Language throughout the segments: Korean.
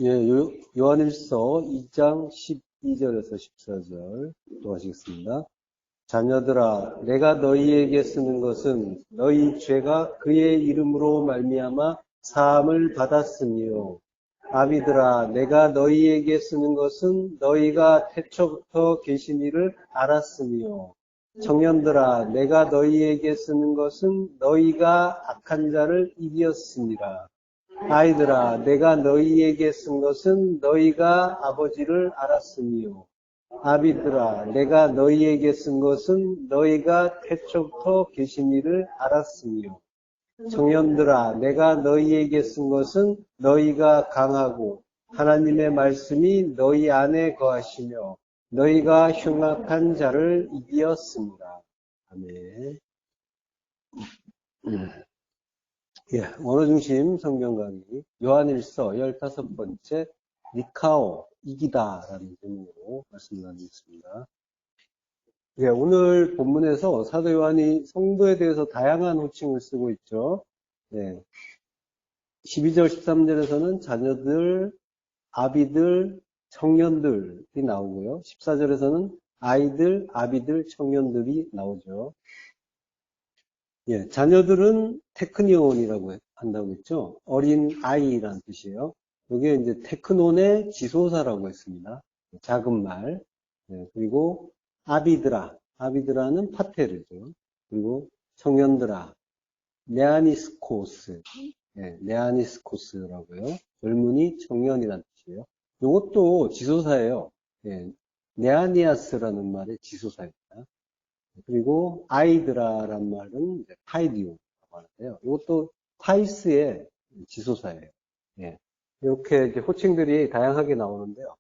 예, 요한일서 2장 12절에서 14절 또 하시겠습니다. 자녀들아, 내가 너희에게 쓰는 것은 너희 죄가 그의 이름으로 말미암아 사함을 받았으니요. 아비들아, 내가 너희에게 쓰는 것은 너희가 태초부터 계신 이를 알았으니요. 청년들아, 내가 너희에게 쓰는 것은 너희가 악한 자를 이기었습니다. 아이들아, 내가 너희에게 쓴 것은 너희가 아버지를 알았으니요. 아비들아, 내가 너희에게 쓴 것은 너희가 태초부터 계신 이를 알았으니요. 청년들아, 내가 너희에게 쓴 것은 너희가 강하고 하나님의 말씀이 너희 안에 거하시며 너희가 흉악한 자를 이기었습니다. 아멘. 예, 원어중심 성경 강의 요한일서 15번째 니카오 이기다라는 제목으로 말씀 나누겠습니다. 예, 오늘 본문에서 사도 요한이 성도에 대해서 다양한 호칭을 쓰고 있죠. 예, 12절 13절에서는 자녀들, 아비들, 청년들이 나오고요. 14절에서는 아이들, 아비들, 청년들이 나오죠. 예, 자녀들은 테크니온이라고 한다고 했죠. 어린 아이라는 뜻이에요. 이게 이제 테크논의 지소사라고 했습니다. 작은 말. 예, 그리고 아비드라. 아비드라는 파테르죠. 그리고 청년들아. 네아니스코스. 예, 네아니스코스라고요. 젊은이 청년이라는 뜻이에요. 이것도 지소사예요. 예, 네아니아스라는 말의 지소사입니다. 그리고 아이드라란 말은 이제 타이디오라고 하는데요. 이것도 타이스의 지소사예요. 예. 이렇게 이제 호칭들이 다양하게 나오는데요.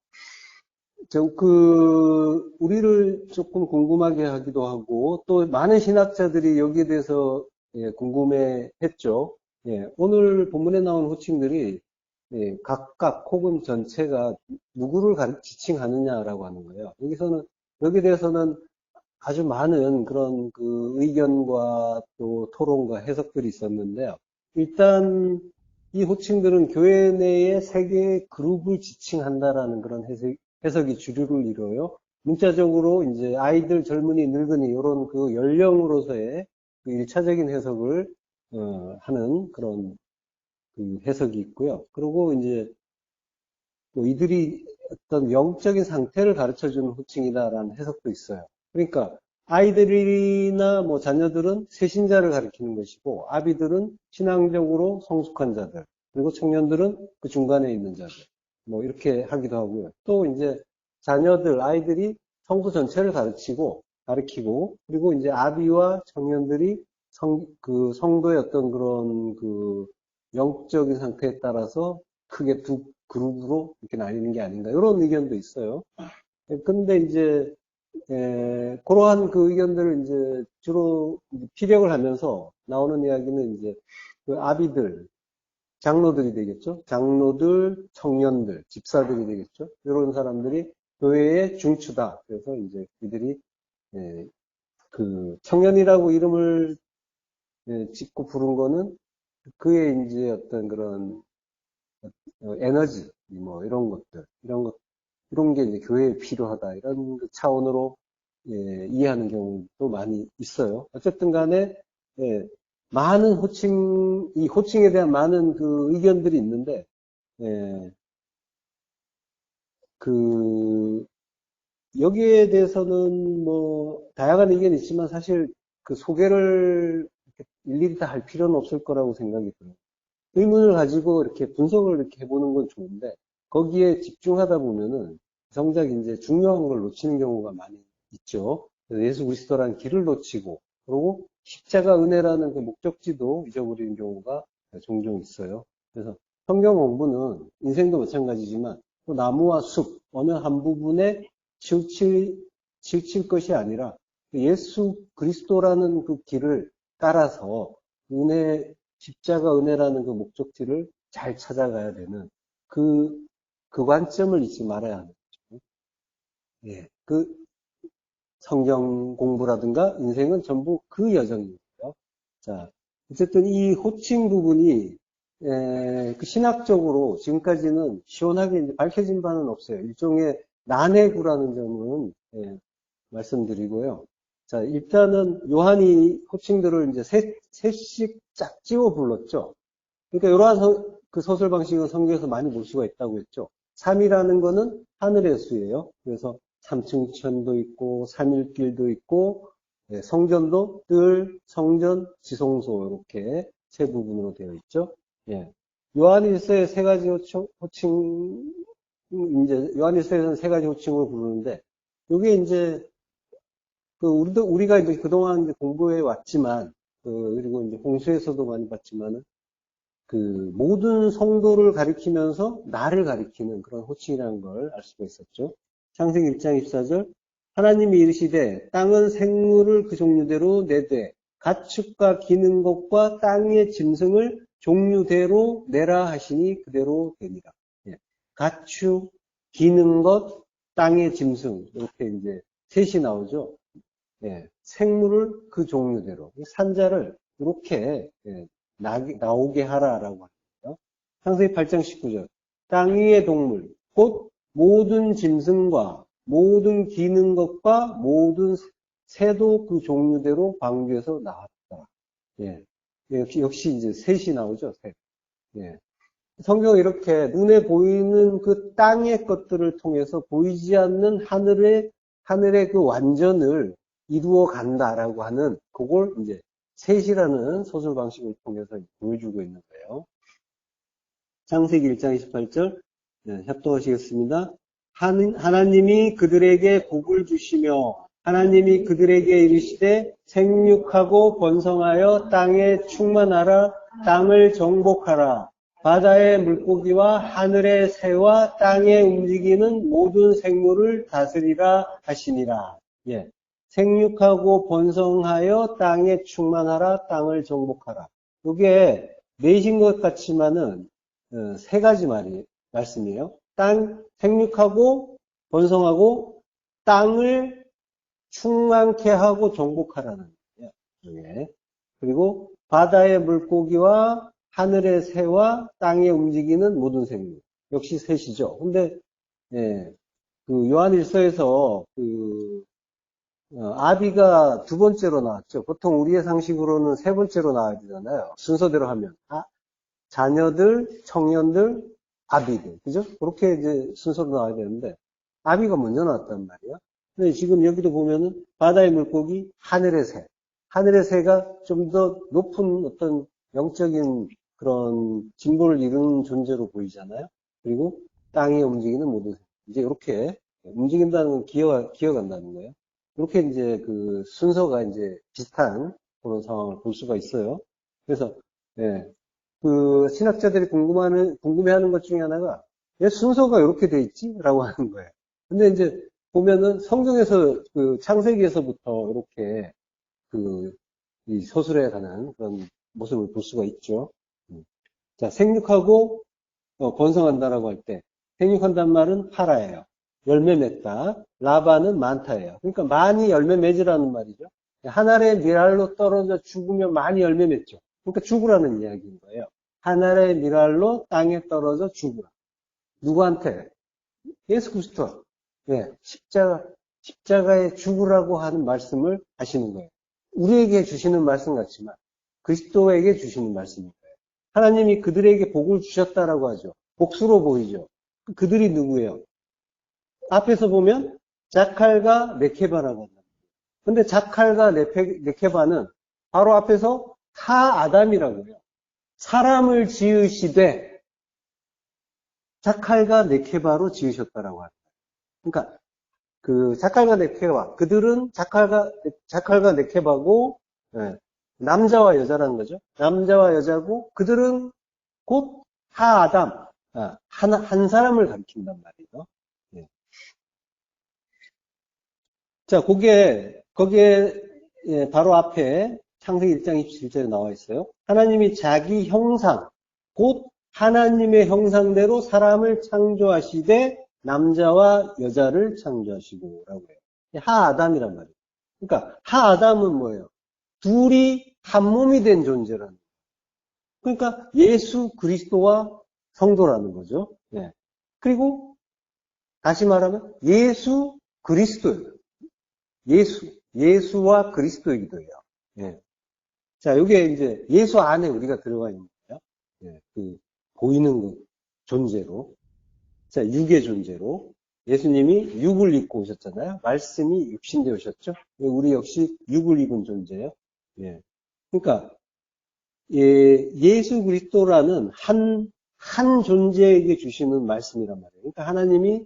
우리를 조금 궁금하게 하기도 하고, 또 많은 신학자들이 여기에 대해서 예, 궁금해 했죠. 예, 오늘 본문에 나온 호칭들이 예, 각각 혹은 전체가 누구를 지칭하느냐라고 하는 거예요. 여기에 대해서는 아주 많은 그런 그 의견과 또 토론과 해석들이 있었는데요. 일단 이 호칭들은 교회 내에 세 개의 그룹을 지칭한다라는 그런 해석이 주류를 이뤄요. 문자적으로 이제 아이들, 젊은이, 늙은이 이런 그 연령으로서의 그 일차적인 해석을 하는 그런 그 해석이 있고요. 그리고 이제 또 이들이 어떤 영적인 상태를 가르쳐 주는 호칭이다라는 해석도 있어요. 그러니까 아이들이나 뭐 자녀들은 새신자를 가리키는 것이고 아비들은 신앙적으로 성숙한 자들, 그리고 청년들은 그 중간에 있는 자들. 뭐 이렇게 하기도 하고요. 또 이제 자녀들, 아이들이 성도 전체를 가르치고 그리고 이제 아비와 청년들이 그 성도의 어떤 그런 그 영적인 상태에 따라서 크게 두 그룹으로 이렇게 나뉘는 게 아닌가 이런 의견도 있어요. 근데 이제 그러한 그 의견들을 이제 주로 피력을 하면서 나오는 이야기는 이제 그 아비들, 장로들이 되겠죠. 장로들, 청년들, 집사들이 되겠죠. 이런 사람들이 교회의 중추다. 그래서 이제 이들이 그 청년이라고 이름을 짓고 부른 거는 그의 이제 어떤 그런 에너지, 뭐 이런 게 이제 교회에 필요하다. 이런 그 차원으로 예, 이해하는 경우도 많이 있어요. 어쨌든 간에 예, 이 호칭에 대한 많은 그 의견들이 있는데 예, 그 여기에 대해서는 뭐 다양한 의견이 있지만 사실 그 소개를 일일이 다 할 필요는 없을 거라고 생각이 들어요. 의문을 가지고 이렇게 분석을 이렇게 해보는 건 좋은데 거기에 집중하다 보면은 정작 이제 중요한 걸 놓치는 경우가 많이 있죠. 그래서 예수 그리스도라는 길을 놓치고 그리고 십자가 은혜라는 그 목적지도 잊어버리는 경우가 종종 있어요. 그래서 성경 공부는 인생도 마찬가지지만 또 나무와 숲 어느 한 부분에 치우칠 것이 아니라 예수 그리스도라는 그 길을 따라서 십자가 은혜라는 그 목적지를 잘 찾아가야 되는 그 관점을 잊지 말아야 하는 거죠. 예. 성경 공부라든가 인생은 전부 그 여정이고요. 자, 어쨌든 이 호칭 부분이 그 신학적으로 지금까지는 시원하게 이제 밝혀진 바는 없어요. 일종의 난해구라는 점은 말씀드리고요. 자, 일단은 요한이 호칭들을 이제 셋씩 짝 지워 불렀죠. 그러니까 이러한 그 서술 방식은 성경에서 많이 볼 수가 있다고 했죠. 3이라는 거는 하늘의 수예요. 그래서 삼층천도 있고 삼일길도 있고 성전도 뜰, 성전, 지성소 이렇게 세 부분으로 되어 있죠. 예. 요한일서의 세 가지 호칭, 이제 요한일서에서는 세 가지 호칭을 부르는데 이게 이제 우리가 이제 그동안 이제 공부해 왔지만 그리고 이제 홍수에서도 많이 봤지만은 모든 성도를 가리키면서 나를 가리키는 그런 호칭이라는 걸 알 수가 있었죠. 창세기 1장 24절 하나님이 이르시되 땅은 생물을 그 종류대로 내되 가축과 기는 것과 땅의 짐승을 종류대로 내라 하시니 그대로 되니라. 예. 가축, 기는 것, 땅의 짐승 이렇게 이제 셋이 나오죠. 예. 생물을 그 종류대로 산자를 이렇게 나오게 하라라고 합니다. 창세기 8장 19절 땅 위의 동물 곧 모든 짐승과 모든 기는 것과 모든 새도 그 종류대로 방주에서 나왔다. 예. 역시 이제 셋이 나오죠. 셋. 예. 성경은 이렇게 눈에 보이는 그 땅의 것들을 통해서 보이지 않는 하늘의 그 완전을 이루어 간다라고 하는 그걸 이제 셋이라는 소설 방식을 통해서 보여주고 있는 거예요. 창세기 1장 28절 협독하시겠습니다. 하나님이 그들에게 복을 주시며 하나님이 그들에게 이르시되 생육하고 번성하여 땅에 충만하라 땅을 정복하라 바다의 물고기와 하늘의 새와 땅에 움직이는 모든 생물을 다스리라 하시니라. 예. 생육하고 번성하여 땅에 충만하라 땅을 정복하라. 이게 넷인 것 같지만은 세 가지 말씀이에요. 생육하고 번성하고 땅을 충만케 하고 정복하라는 거예요. 예. 그리고 바다의 물고기와 하늘의 새와 땅에 움직이는 모든 생물. 역시 셋이죠. 근데 요한일서에서 아비가 두 번째로 나왔죠. 보통 우리의 상식으로는 세 번째로 나와야 되잖아요. 순서대로 하면. 자녀들, 청년들, 아비들. 그죠? 그렇게 이제 순서로 나와야 되는데, 아비가 먼저 나왔단 말이에요. 근데 지금 여기도 보면은 바다의 물고기, 하늘의 새. 하늘의 새가 좀 더 높은 어떤 영적인 그런 진보를 이루는 존재로 보이잖아요. 그리고 땅에 움직이는 모든 새. 이제 이렇게 움직인다는 건 기어간다는 거예요. 이렇게 이제 그 순서가 이제 비슷한 그런 상황을 볼 수가 있어요. 그래서, 그 신학자들이 궁금해하는 것 중에 하나가 왜 순서가 이렇게 돼 있지? 라고 하는 거예요. 근데 이제 보면은 성경에서 그 창세기에서부터 이렇게 이 서술에 관한 그런 모습을 볼 수가 있죠. 자, 생육하고 번성한다라고 할 때 생육한다는 말은 파라예요. 열매 맺다. 라바는 많다예요. 그러니까 많이 열매 맺으라는 말이죠. 하늘의 미랄로 떨어져 죽으면 많이 열매 맺죠. 그러니까 죽으라는 이야기인 거예요. 하늘의 미랄로 땅에 떨어져 죽으라. 누구한테? 예수 그리스도. 십자가에 죽으라고 하는 말씀을 하시는 거예요. 우리에게 주시는 말씀 같지만 그리스도에게 주시는 말씀인 거예요. 하나님이 그들에게 복을 주셨다라고 하죠. 복수로 보이죠. 그들이 누구예요? 앞에서 보면 자칼과 네케바라고 합니다. 근데 자칼과 네케바는 바로 앞에서 아담이라고 해요. 사람을 지으시되 자칼과 네케바로 지으셨다라고 합니다. 그러니까 그 자칼과 네케바, 그들은 자칼과 네케바고 남자와 여자라는 거죠. 남자와 여자고 그들은 곧 아담, 한 사람을 가리킨단 말이에요. 자, 거기에 바로 앞에 창세기 1장 27절에 나와 있어요. 하나님이 자기 형상, 곧 하나님의 형상대로 사람을 창조하시되 남자와 여자를 창조하시고 라고 해요. 아담이란 말이에요. 그러니까 아담은 뭐예요? 둘이 한 몸이 된 존재라는 거예요. 그러니까 예수 그리스도와 성도라는 거죠. 예. 그리고 다시 말하면 예수 그리스도예요. 예수와 그리스도의 기도예요. 예. 자, 이게 이제 예수 안에 우리가 들어가 있는 거예요. 예. 그 보이는 그 존재로. 자, 육의 존재로. 예수님이 육을 입고 오셨잖아요. 말씀이 육신되어 오셨죠. 우리 역시 육을 입은 존재예요. 예. 그러니까 예수 그리스도라는 한 존재에게 주시는 말씀이란 말이에요. 그러니까 하나님이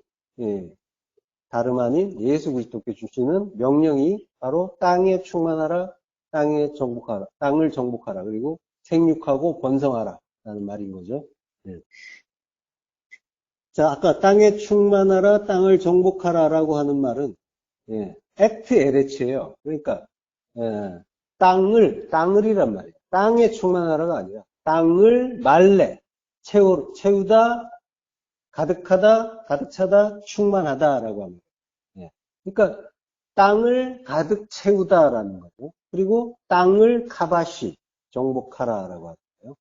다름 아닌 예수 그리스도께 주시는 명령이 바로 땅에 충만하라, 땅을 정복하라, 그리고 생육하고 번성하라 라는 말인 거죠. 예. 자, 아까 땅에 충만하라, 땅을 정복하라라고 하는 말은 액트 에레치예요. 그러니까 땅을이란 말이에요. 땅에 충만하라가 아니라 땅을 말래, 채우다, 가득하다, 가득 차다, 충만하다라고 합니다. 그러니까 땅을 가득 채우다라는 거죠. 그리고 땅을 카바시, 정복하라라고 하고요.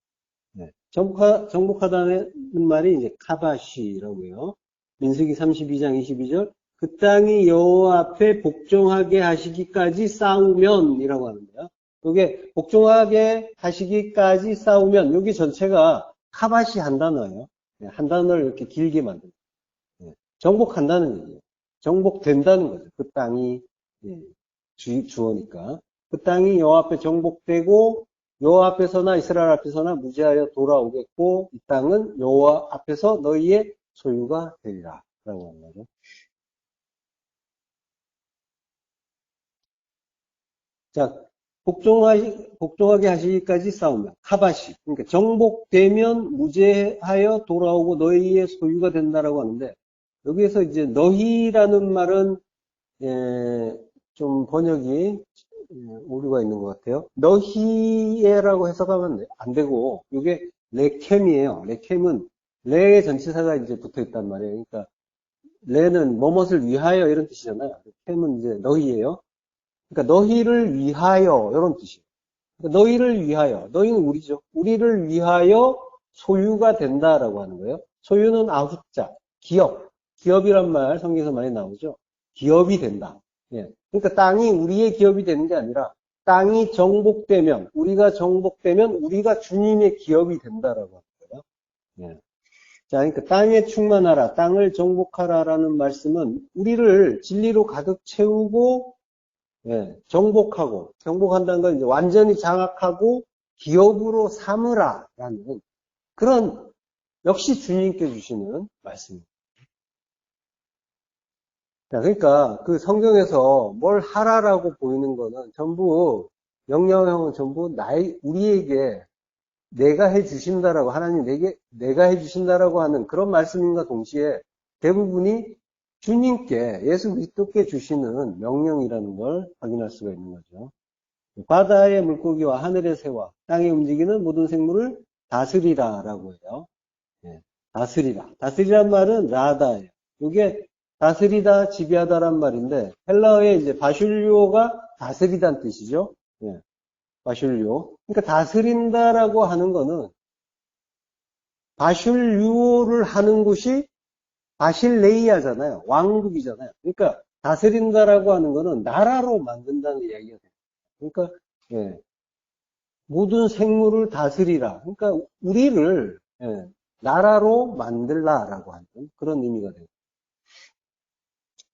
정복하다는 말이 이제 카바시라고요. 민수기 32장 22절. 그 땅이 여호와 앞에 복종하게 하시기까지 싸우면이라고 하는데요. 이게 복종하게 하시기까지 싸우면 여기 전체가 카바시 한 단어예요. 한 단어를 이렇게 길게 만듭니다. 정복한다는 얘기예요. 정복된다는 거죠. 그 땅이 주어니까. 그 땅이 여호와 앞에 정복되고 여호와 앞에서나 이스라엘 앞에서나 무지하여 돌아오겠고 이 땅은 여호와 앞에서 너희의 소유가 되리라 라고 하는 거죠. 자, 복종하게 하시기까지 싸우면 카바시. 그러니까 정복되면 무죄하여 돌아오고 너희의 소유가 된다라고 하는데 여기에서 이제 너희라는 말은 좀 번역이 오류가 있는 것 같아요. 너희에라고 해석하면 안 되고 이게 레켐이에요. 레켐은 레의 전치사가 이제 붙어 있단 말이에요. 그러니까 레는 뭐뭇을 위하여 이런 뜻이잖아요. 캠은 이제 너희예요. 그러니까 너희를 위하여 이런 뜻이에요. 그러니까 너희를 위하여, 너희는 우리죠. 우리를 위하여 소유가 된다라고 하는 거예요. 소유는 아후자, 기업이란 말 성경에서 많이 나오죠. 기업이 된다. 예. 그러니까 땅이 우리의 기업이 되는 게 아니라 땅이 정복되면 우리가 주님의 기업이 된다라고 하는 거예요. 예. 자, 그러니까 땅에 충만하라, 땅을 정복하라라는 말씀은 우리를 진리로 가득 채우고 정복한다는 건 이제 완전히 장악하고 기업으로 삼으라라는 그런 역시 주님께 주시는 말씀입니다. 자, 그러니까 그 성경에서 뭘 하라라고 보이는 거는 전부 명령은 전부 우리에게 내가 해 주신다라고 하나님 내가 해 주신다라고 하는 그런 말씀인가 동시에 대부분이 주님께 예수 그리스도께 주시는 명령이라는 걸 확인할 수가 있는 거죠. 바다의 물고기와 하늘의 새와 땅에 움직이는 모든 생물을 다스리라라고 해요. 다스리라. 다스리란 말은 라다예요. 이게 다스리다, 지배하다란 말인데 헬라어의 이제 바슐리오가 다스리다는 뜻이죠. 바슐리오. 그러니까 다스린다라고 하는 거는 바슐리오를 하는 곳이 바실레이아잖아요. 왕국이잖아요. 그러니까 다스린다라고 하는 거는 나라로 만든다는 이야기가 돼요. 그러니까 모든 생물을 다스리라. 그러니까 우리를 나라로 만들라라고 하는 그런 의미가 돼요.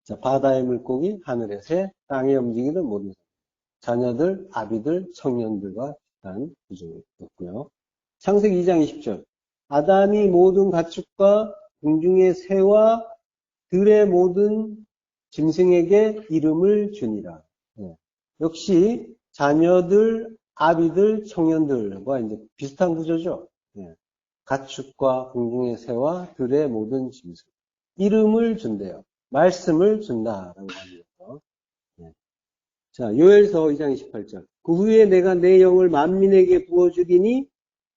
자, 바다의 물고기, 하늘의 새, 땅에 움직이는 모든 자녀들, 아비들, 청년들과 비슷한 구조였고요. 창세기 2장 20절. 아담이 모든 가축과 공중의 새와 들의 모든 짐승에게 이름을 주니라. 역시 자녀들, 아비들, 청년들과 이제 비슷한 구조죠. 가축과 공중의 새와 들의 모든 짐승. 이름을 준대요. 말씀을 준다라고 합니다. 자, 요엘서 2장 28절. 그 후에 내가 내 영을 만민에게 부어주리니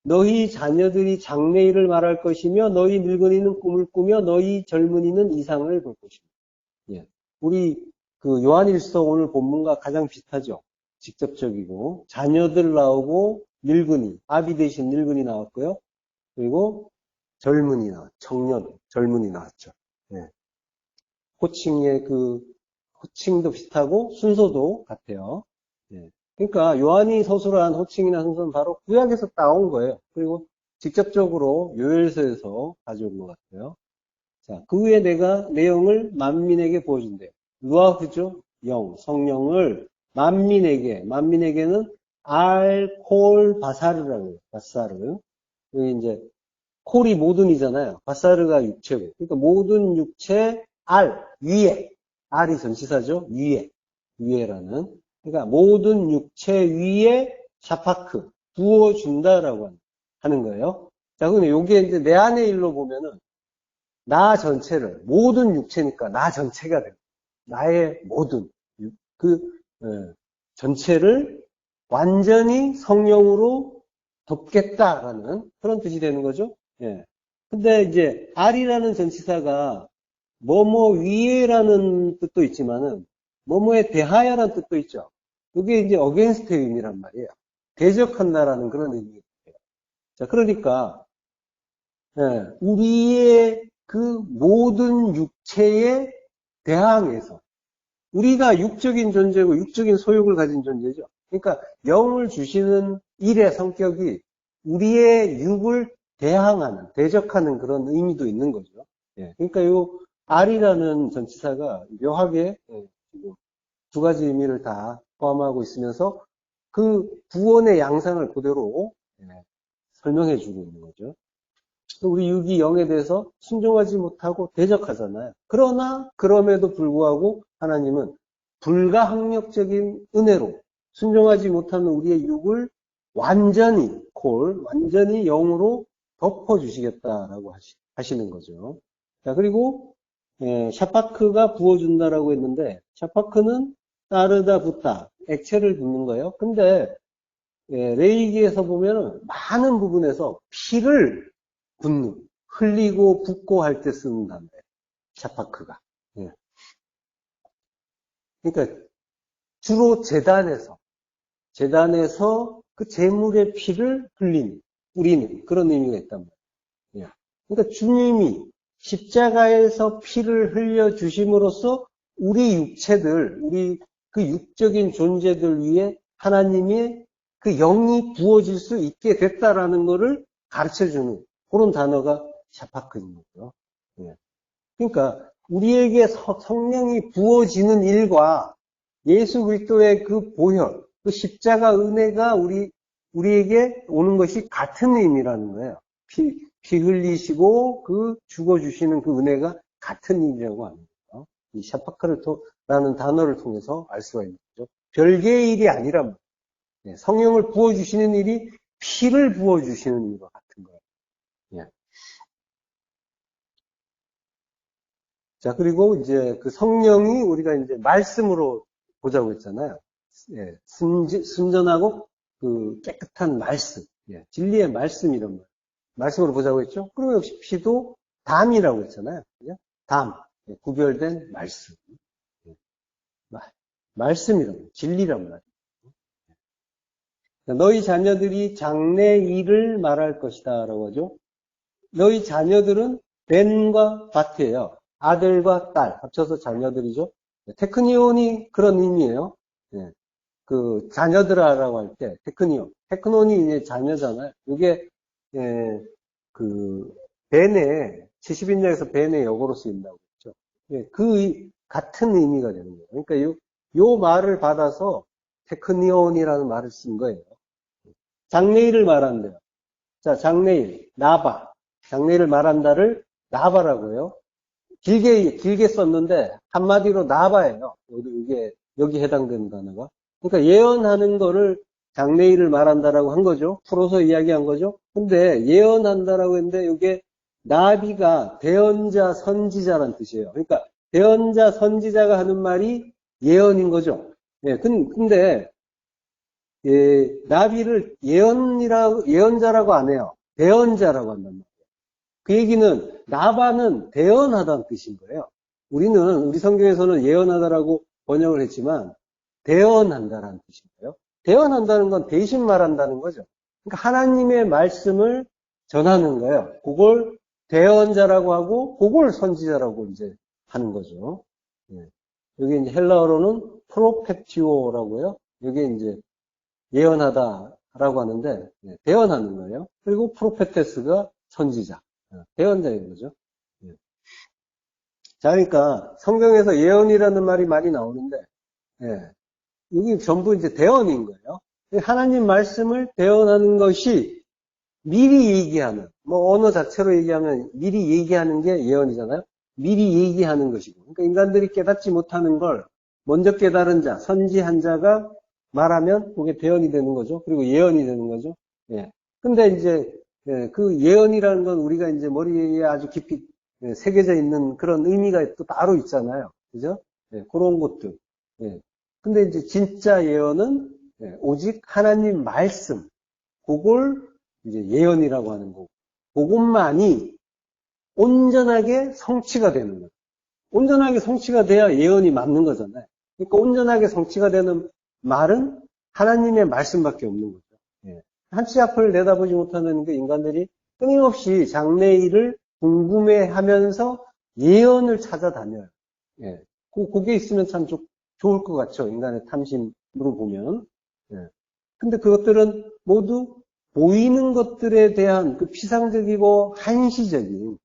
너희 자녀들이 장래일을 말할 것이며 너희 늙은이는 꿈을 꾸며 너희 젊은이는 이상을 볼 것이며. 우리 그 요한일서 오늘 본문과 가장 비슷하죠. 직접적이고 자녀들 나오고 늙은이, 아비 대신 늙은이 나왔고요. 그리고 젊은이 청년, 젊은이 나왔죠. 예. 호칭의 호칭도 비슷하고 순서도 같아요. 예. 그러니까 요한이 서술한 호칭이나 순서는 바로 구약에서 따온 거예요. 그리고 직접적으로 요엘서에서 가져온 것 같아요. 자, 그 후에 내가 내용을 만민에게 보여준대요. 루아흐죠? 성령을 만민에게는 알콜 바사르라고 해요. 바사르. 여기 이제 콜이 모든이잖아요. 바사르가 육체고. 그러니까 모든 육체 위에. 알이 전치사죠. 위에라는. 그러니까 모든 육체 위에 샤파크 부어준다라고 하는 거예요. 자, 근데 요게 이제 내 안의 일로 보면은 나 전체를 모든 육체니까 나 전체가 돼요. 나의 모든 전체를 완전히 성령으로 덮겠다라는 그런 뜻이 되는 거죠. 예. 근데 이제 알이라는 전치사가 뭐뭐 위에라는 뜻도 있지만은 뭐뭐에 대하여라는 뜻도 있죠. 그게 이제 어게인스트의 의미란 말이에요. 대적한다라는 그런 의미예요. 자, 그러니까 우리의 그 모든 육체에 대항해서 우리가 육적인 존재고 육적인 소욕을 가진 존재죠. 그러니까 영을 주시는 일의 성격이 우리의 육을 대적하는 그런 의미도 있는 거죠. 예, 그러니까 요 알이라는 전치사가 묘하게 두 가지 의미를 다 포함하고 있으면서 그 구원의 양상을 그대로 설명해 주고 있는 거죠. 우리 육이 영에 대해서 순종하지 못하고 대적하잖아요. 그러나 그럼에도 불구하고 하나님은 불가항력적인 은혜로 순종하지 못하는 우리의 육을 완전히 영으로 덮어주시겠다라고 하시는 거죠. 자, 그리고 샤파크가 부어준다라고 했는데 샤파크는 따르다 붓다 액체를 붓는 거예요. 근데 레이기에서 보면은 많은 부분에서 피를 붓는, 흘리고 붓고 할 때 쓰는 단어예요. 샤파크가. 예. 그러니까 주로 재단에서 그 제물의 피를 뿌리는 그런 의미가 있단 말이에요. 예. 그러니까 주님이 십자가에서 피를 흘려 주심으로써 우리 육체들, 우리 그 육적인 존재들 위에 하나님의 그 영이 부어질 수 있게 됐다라는 것을 가르쳐 주는 그런 단어가 샤파크인 거죠. 예. 그러니까 우리에게 성령이 부어지는 일과 예수 그리스도의 그 보혈, 그 십자가 은혜가 우리에게 오는 것이 같은 의미라는 거예요. 피 흘리시고 그 죽어주시는 그 은혜가 같은 의미라고 합니다. 이 샤파크라는 단어를 통해서 알 수가 있는 거죠. 별개의 일이 아니란 말이에요. 예. 성령을 부어주시는 일이 피를 부어주시는 일과 같은 거예요. 예. 자, 그리고 이제 그 성령이 우리가 이제 말씀으로 보자고 했잖아요. 예, 순전하고 그 깨끗한 말씀. 예, 진리의 말씀 이런 말. 말씀으로 보자고 했죠. 그리고 역시 피도 담이라고 했잖아요. 그죠? 담. 예, 구별된 말씀. 예, 말씀이란 말. 진리란 말. 너희 자녀들이 장래 일을 말할 것이다 라고 하죠. 너희 자녀들은 벤과 밭이에요. 아들과 딸 합쳐서 자녀들이죠. 테크니온이 그런 의미예요. 예. 그 자녀들아라고 할 때 테크논이 이제 자녀잖아요. 이게 그 벤의 70인자에서 벤의 역어로 쓰인다고 했죠. 예. 그 같은 의미가 되는 거예요. 그러니까 요 말을 받아서 테크니온이라는 말을 쓴 거예요. 장래일을 말한대요. 자, 장래일 나바. 장래일을 말한다를 나바라고 해요. 길게 썼는데 한마디로 나바예요. 여기 해당되는 단어가. 그러니까 예언하는 거를 장래일을 말한다라고 한 거죠. 풀어서 이야기한 거죠. 근데 예언한다라고 했는데 이게 나비가 대언자 선지자란 뜻이에요. 그러니까 대언자 선지자가 하는 말이 예언인 거죠. 예, 근데 나비를 예언자라고 안 해요. 대언자라고 한단 말이에요. 그 얘기는 나바는 대언하다는 뜻인 거예요. 우리 성경에서는 예언하다라고 번역을 했지만 대언한다라는 뜻인 거예요. 대언한다는 건 대신 말한다는 거죠. 그러니까 하나님의 말씀을 전하는 거예요. 그걸 대언자라고 하고, 그걸 선지자라고 이제 하는 거죠. 예. 여기 이제 헬라어로는 프로페티오라고요. 여기 이제 예언하다라고 하는데, 예, 대언하는 거예요. 그리고 프로페테스가 선지자, 대언자인 거죠. 예. 자, 그러니까 성경에서 예언이라는 말이 많이 나오는데, 예, 여기 전부 이제 대언인 거예요. 하나님 말씀을 대언하는 것이 미리 얘기하는, 뭐 언어 자체로 얘기하면 미리 얘기하는 게 예언이잖아요. 미리 얘기하는 것이고. 그러니까 인간들이 깨닫지 못하는 걸 먼저 깨달은 자, 선지한 자가 말하면 그게 대언이 되는 거죠. 그리고 예언이 되는 거죠. 예. 근데 이제 예, 그 예언이라는 건 우리가 이제 머리에 아주 깊이 새겨져 있는 그런 의미가 또 따로 있잖아요. 그죠? 예, 그런 것들. 예. 근데 이제 진짜 예언은 예, 오직 하나님 말씀, 그걸 이제 예언이라고 하는 거고, 그것만이 온전하게 성취가 되는 거예요. 온전하게 성취가 돼야 예언이 맞는 거잖아요. 그러니까 온전하게 성취가 되는 말은 하나님의 말씀밖에 없는 거죠. 예. 한치 앞을 내다보지 못하는 그 인간들이 끊임없이 장래일을 궁금해하면서 예언을 찾아다녀요. 예. 그게 있으면 참 좋을 것 같죠. 인간의 탐심으로 보면. 예. 근데 그것들은 모두 보이는 것들에 대한 그 피상적이고 한시적인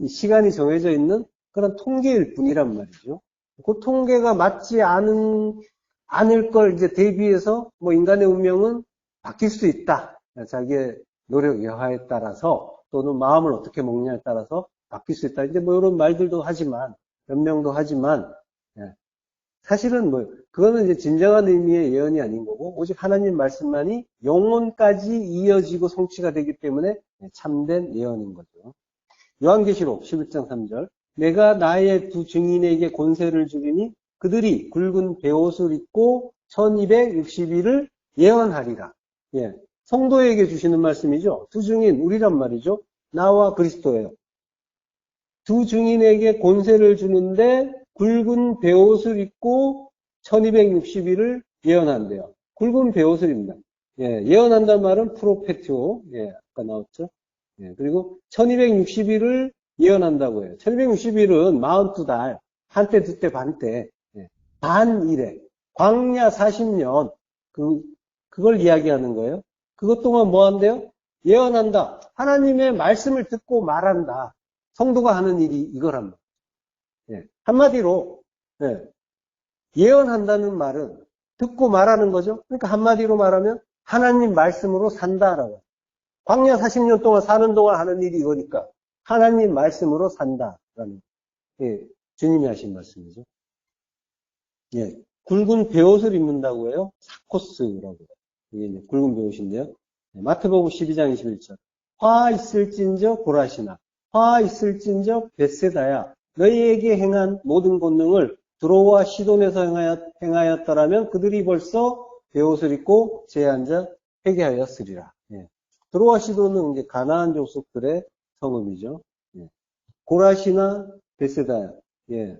시간이 정해져 있는 그런 통계일 뿐이란 말이죠. 그 통계가 맞지 않을 걸 이제 대비해서 뭐 인간의 운명은 바뀔 수 있다. 자기의 노력 여하에 따라서 또는 마음을 어떻게 먹냐에 따라서 바뀔 수 있다. 이제 뭐 이런 말들도 하지만 변명도 하지만 예. 사실은 뭐 그거는 이제 진정한 의미의 예언이 아닌 거고 오직 하나님 말씀만이 영혼까지 이어지고 성취가 되기 때문에 참된 예언인 거죠. 요한계시록 11장 3절 내가 나의 두 증인에게 권세를 주리니 그들이 굵은 베옷을 입고 1260일을 예언하리라. 예, 성도에게 주시는 말씀이죠. 두 증인 우리란 말이죠. 나와 그리스도예요. 두 증인에게 권세를 주는데 굵은 베옷을 입고 1260일을 예언한대요. 굵은 베옷을 입는다. 예, 예언한다는 말은 프로페티오. 예, 아까 나왔죠. 예, 그리고 1260일을 예언한다고 해요. 1260일은 42달, 한때, 두때, 반때, 예, 반일에, 광야 40년, 그걸 이야기하는 거예요. 그것 동안 뭐 한대요? 예언한다. 하나님의 말씀을 듣고 말한다. 성도가 하는 일이 이거란 말이에요. 예, 한마디로, 예, 예언한다는 말은 듣고 말하는 거죠. 그러니까 한마디로 말하면 하나님 말씀으로 산다라고. 광야 40년 동안 사는 동안 하는 일이 이거니까 하나님 말씀으로 산다라는 예, 주님이 하신 말씀이죠. 예, 굵은 베옷을 입는다고 해요. 사코스라고 해요. 이게 이제 굵은 베옷인데요. 예, 마태복음 12장 21절. 화 있을진저 고라시나 화 있을진저 벳세다야 너희에게 행한 모든 권능을 두로와 시돈에서 행하였더라면 그들이 벌써 베옷을 입고 제에 앉아 회개하였으리라. 예. 두로와 시돈은 이제 가나안 족속들의 성읍이죠. 예. 고라시나 벳세다야. 예.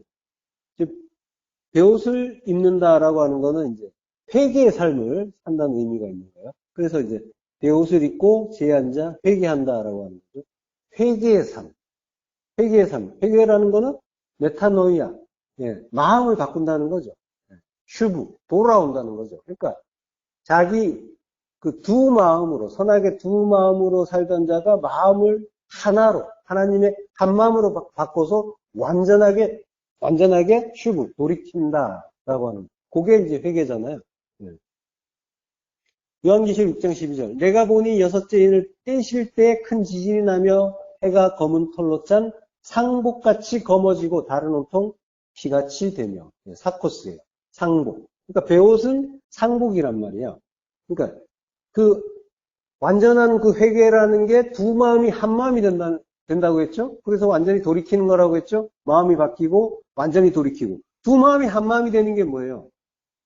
베옷을 입는다라고 하는 거는 이제 회개의 삶을 산다는 의미가 있는 거예요. 그래서 이제 베옷을 입고 제에 앉아 회개한다라고 하는 거죠. 회개의 삶. 회개의 삶. 회개라는 거는 메타노이아. 예, 마음을 바꾼다는 거죠. 슈브. 돌아온다는 거죠. 그러니까 자기 그 두 마음으로, 선하게 두 마음으로 살던 자가 마음을 하나로, 하나님의 한 마음으로 바꿔서 완전하게 슈브, 돌이킨다라고 하는, 그게 이제 회개잖아요. 요한계시록 6장 12절. 내가 보니 여섯째 인을 떼실 때 큰 지진이 나며 해가 검은 털로 짠 상복같이 검어지고 다른 온통 피같이 되며. 사코스예요. 상복. 그러니까 베옷은 상복이란 말이에요. 그러니까 그 완전한 그 회개라는 게 두 마음이 한 마음이 된다고 했죠? 그래서 완전히 돌이키는 거라고 했죠? 마음이 바뀌고 완전히 돌이키고. 두 마음이 한 마음이 되는 게 뭐예요?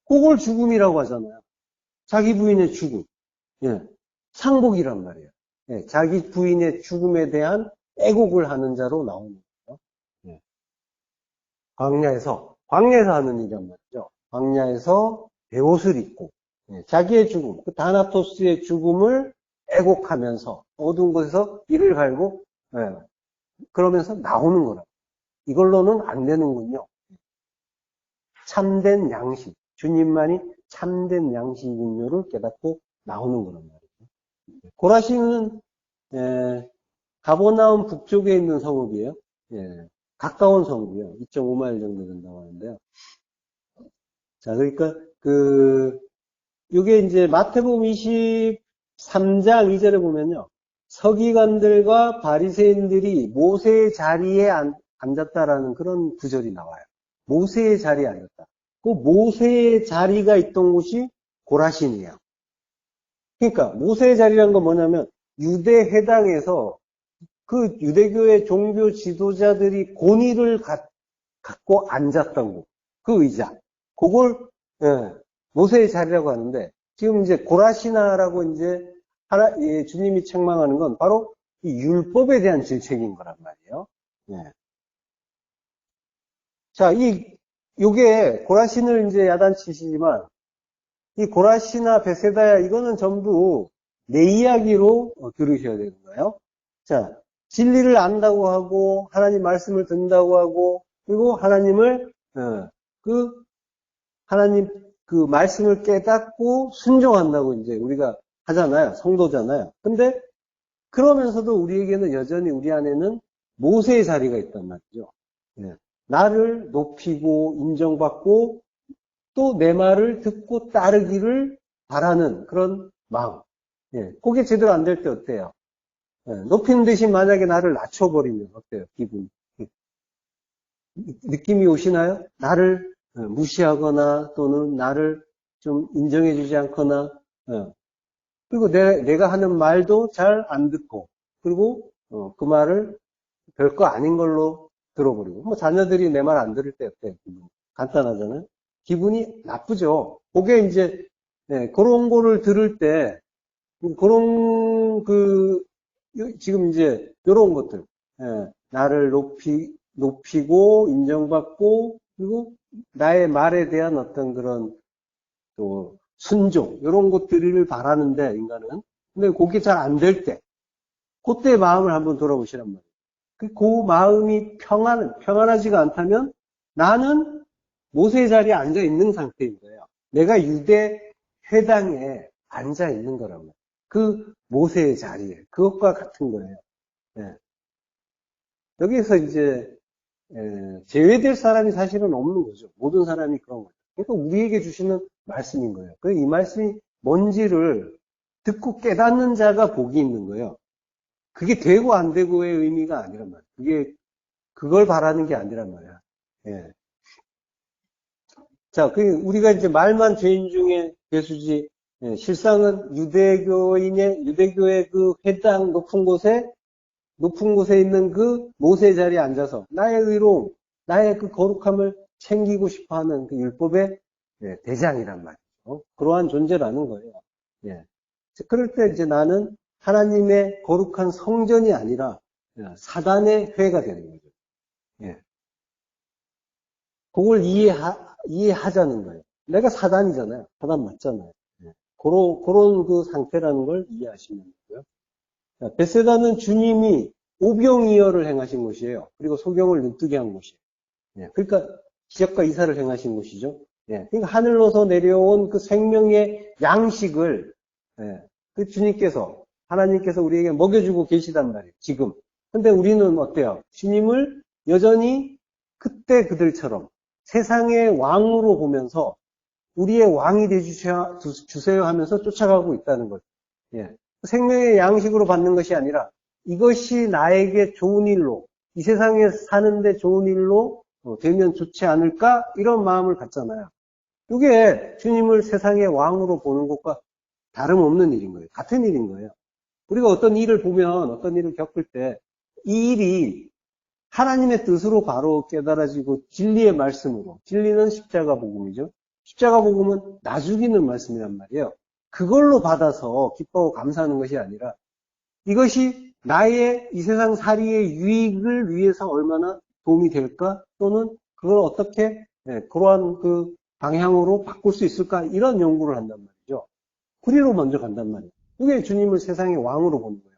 그걸 죽음이라고 하잖아요. 자기 부인의 죽음. 예. 상복이란 말이에요. 예. 자기 부인의 죽음에 대한 애곡을 하는 자로 나오는 거죠. 예. 광야에서 하는 일이란 말이죠. 광야에서 베옷을 입고, 자기의 죽음, 그 다나토스의 죽음을 애곡하면서 어두운 곳에서 이를 갈고 그러면서 나오는 거라. 이걸로는 안 되는군요. 참된 양식, 주님만이 참된 양식인요를 깨닫고 나오는 거란 말이죠. 고라신은 가버나움 북쪽에 있는 성읍이에요. 가까운 성읍이에요. 2.5마일 정도 된다고 하는데요. 자, 그러니까 이게 이제 마태복음 23장 2절에 보면요. 서기관들과 바리새인들이 모세의 자리에 앉았다라는 그런 구절이 나와요. 모세의 자리에 앉았다. 그 모세의 자리가 있던 곳이 고라신이에요. 그러니까 모세의 자리란 건 뭐냐면 유대 해당에서 그 유대교의 종교 지도자들이 권위를 갖고 앉았던 곳, 그 의자, 그걸 모세의 자리라고 하는데 지금 이제 고라시나라고 이제 주님이 책망하는 건 바로 이 율법에 대한 질책인 거란 말이에요. 자, 요게 고라신을 이제 야단치시지만 이 고라시나 베세다야 이거는 전부 내 이야기로 들으셔야 되는 거예요. 자, 진리를 안다고 하고 하나님 말씀을 듣는다고 하고 그리고 하나님을 하나님 그 말씀을 깨닫고 순종한다고 이제 우리가 하잖아요. 성도잖아요. 근데 그러면서도 우리에게는 여전히 우리 안에는 모세의 자리가 있단 말이죠. 나를 높이고 인정받고 또 내 말을 듣고 따르기를 바라는 그런 마음. 그게 제대로 안 될 때 어때요? 높이는 대신 만약에 나를 낮춰버리면 어때요? 기분. 느낌이 오시나요? 나를 무시하거나 또는 나를 좀 인정해주지 않거나 그리고 내가 하는 말도 잘 안 듣고 그리고 그 말을 별거 아닌 걸로 들어버리고 뭐 자녀들이 내 말 안 들을 때 어때요? 간단하잖아요. 기분이 나쁘죠. 그게 이제 그런 거를 들을 때 그런 지금 이제 이런 것들 나를 높이고 인정받고 그리고 나의 말에 대한 어떤 그런 또 순종 이런 것들을 바라는데 인간은 근데 그게 잘 안 될 때 그때 마음을 한번 돌아보시란 말이에요. 그 마음이 평안하지가 않다면 나는 모세의 자리에 앉아 있는 상태인 거예요. 내가 유대 회당에 앉아 있는 거란 말이에요. 그 모세의 자리에 그것과 같은 거예요. 여기서 이제 제외될 사람이 사실은 없는 거죠. 모든 사람이 그런 거죠. 그러니까 우리에게 주시는 말씀인 거예요. 이 말씀이 뭔지를 듣고 깨닫는 자가 복이 있는 거예요. 그게 되고 안 되고의 의미가 아니란 말이에요. 그걸 바라는 게 아니란 말이야. 자, 우리가 이제 말만 죄인 중에 죄수지, 실상은 유대교의 그 회당 높은 곳에 있는 그 모세 자리에 앉아서 나의 의로움, 나의 그 거룩함을 챙기고 싶어 하는 그 율법의 대장이란 말이죠. 그러한 존재라는 거예요. 그럴 때 이제 나는 하나님의 거룩한 성전이 아니라 사단의 회가 되는 거죠. 그걸 이해하자는 거예요. 내가 사단이잖아요. 사단 맞잖아요. 그런 그 상태라는 걸 이해하시면 되고요. 베세다는 주님이 오병이어를 행하신 곳이에요. 그리고 소경을 눈뜨게 한 곳이에요. 그러니까 기적과 이사를 행하신 곳이죠. 그러니까 하늘로서 내려온 그 생명의 양식을 그 하나님께서 우리에게 먹여주고 계시단 말이에요. 지금. 근데 우리는 어때요? 주님을 여전히 그때 그들처럼 세상의 왕으로 보면서 우리의 왕이 되주세요 하면서 쫓아가고 있다는 거죠. 생명의 양식으로 받는 것이 아니라 이것이 나에게 좋은 일로 이 세상에 사는데 좋은 일로 되면 좋지 않을까 이런 마음을 갖잖아요. 이게 주님을 세상의 왕으로 보는 것과 다름없는 일인 거예요. 같은 일인 거예요. 우리가 어떤 일을 보면 어떤 일을 겪을 때 이 일이 하나님의 뜻으로 바로 깨달아지고 진리의 말씀으로 진리는 십자가 복음이죠. 십자가 복음은 나 죽이는 말씀이란 말이에요. 그걸로 받아서 기뻐하고 감사하는 것이 아니라 이것이 나의 이 세상 살이의 유익을 위해서 얼마나 도움이 될까 또는 그걸 어떻게 그러한 그 방향으로 바꿀 수 있을까 이런 연구를 한단 말이죠. 구리로 먼저 간단 말이에요. 이게 주님을 세상의 왕으로 보는 거예요.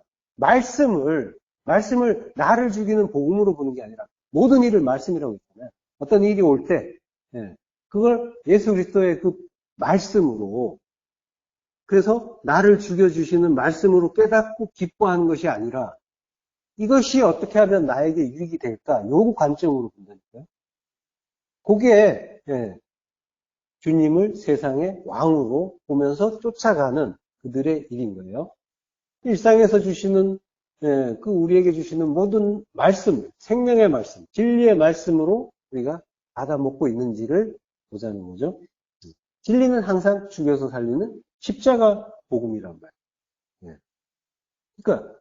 말씀을 나를 죽이는 복음으로 보는 게 아니라 모든 일을 말씀이라고 했잖아요. 어떤 일이 올 때, 그걸 예수 그리스도의 그 말씀으로, 그래서 나를 죽여주시는 말씀으로 깨닫고 기뻐하는 것이 아니라 이것이 어떻게 하면 나에게 유익이 될까? 요 관점으로 본다니까요. 그게 주님을 세상의 왕으로 보면서 쫓아가는 그들의 일인 거예요. 일상에서 주시는 그 우리에게 주시는 모든 말씀, 생명의 말씀, 진리의 말씀으로 우리가 받아먹고 있는지를 보자는 거죠. 진리는 항상 죽여서 살리는 십자가 복음이란 말이에요. 그러니까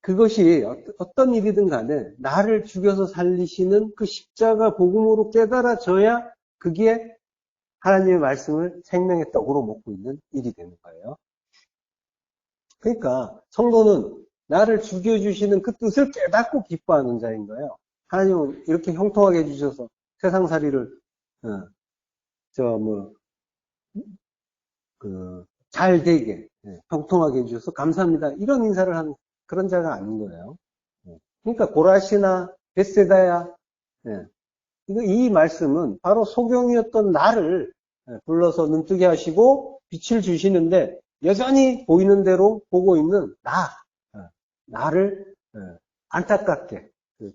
그것이 어떤 일이든 간에 나를 죽여서 살리시는 그 십자가 복음으로 깨달아져야 그게 하나님의 말씀을 생명의 떡으로 먹고 있는 일이 되는 거예요. 그러니까 성도는 나를 죽여주시는 그 뜻을 깨닫고 기뻐하는 자인 거예요. 하나님은 이렇게 형통하게 해주셔서 세상살이를 잘 되게 형통하게 해주셔서 감사합니다. 이런 인사를 하는 그런 자가 아닌 거예요. 그러니까 고라시나 벳세다야 이 말씀은 바로 소경이었던 나를 불러서 눈뜨게 하시고 빛을 주시는데 여전히 보이는 대로 보고 있는 나를 안타깝게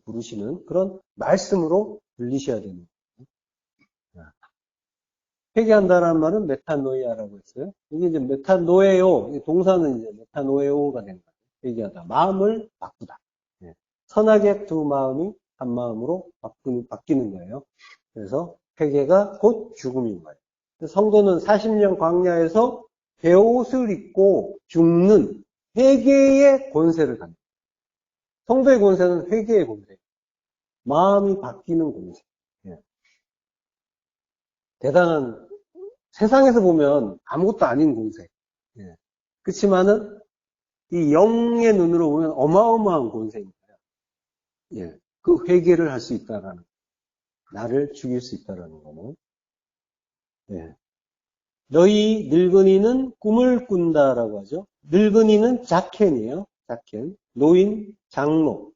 부르시는 그런 말씀으로 들리셔야 되는 거예요. 회개한다는 말은 메타노이아라고 했어요. 이게 이제 메타노에오, 동사는 이제 메타노에오가 된 거예요. 회개하다. 마음을 바꾸다. 선하게 두 마음이 한 마음으로 바뀌는 거예요. 그래서 회개가 곧 죽음인 거예요. 성도는 40년 광야에서 베옷을 입고 죽는 회개의 권세를 갖는 거예요. 성도의 권세는 회개의 권세예요. 마음이 바뀌는 권세. 대단한, 세상에서 보면 아무것도 아닌 권세. 그렇지만은 이 영의 눈으로 보면 어마어마한 권세인 거예요. 그 회개를 할 수 있다라는, 나를 죽일 수 있다라는 거는. 너희 늙은이는 꿈을 꾼다라고 하죠. 늙은이는 자켄이에요. 자켄. 노인, 장로.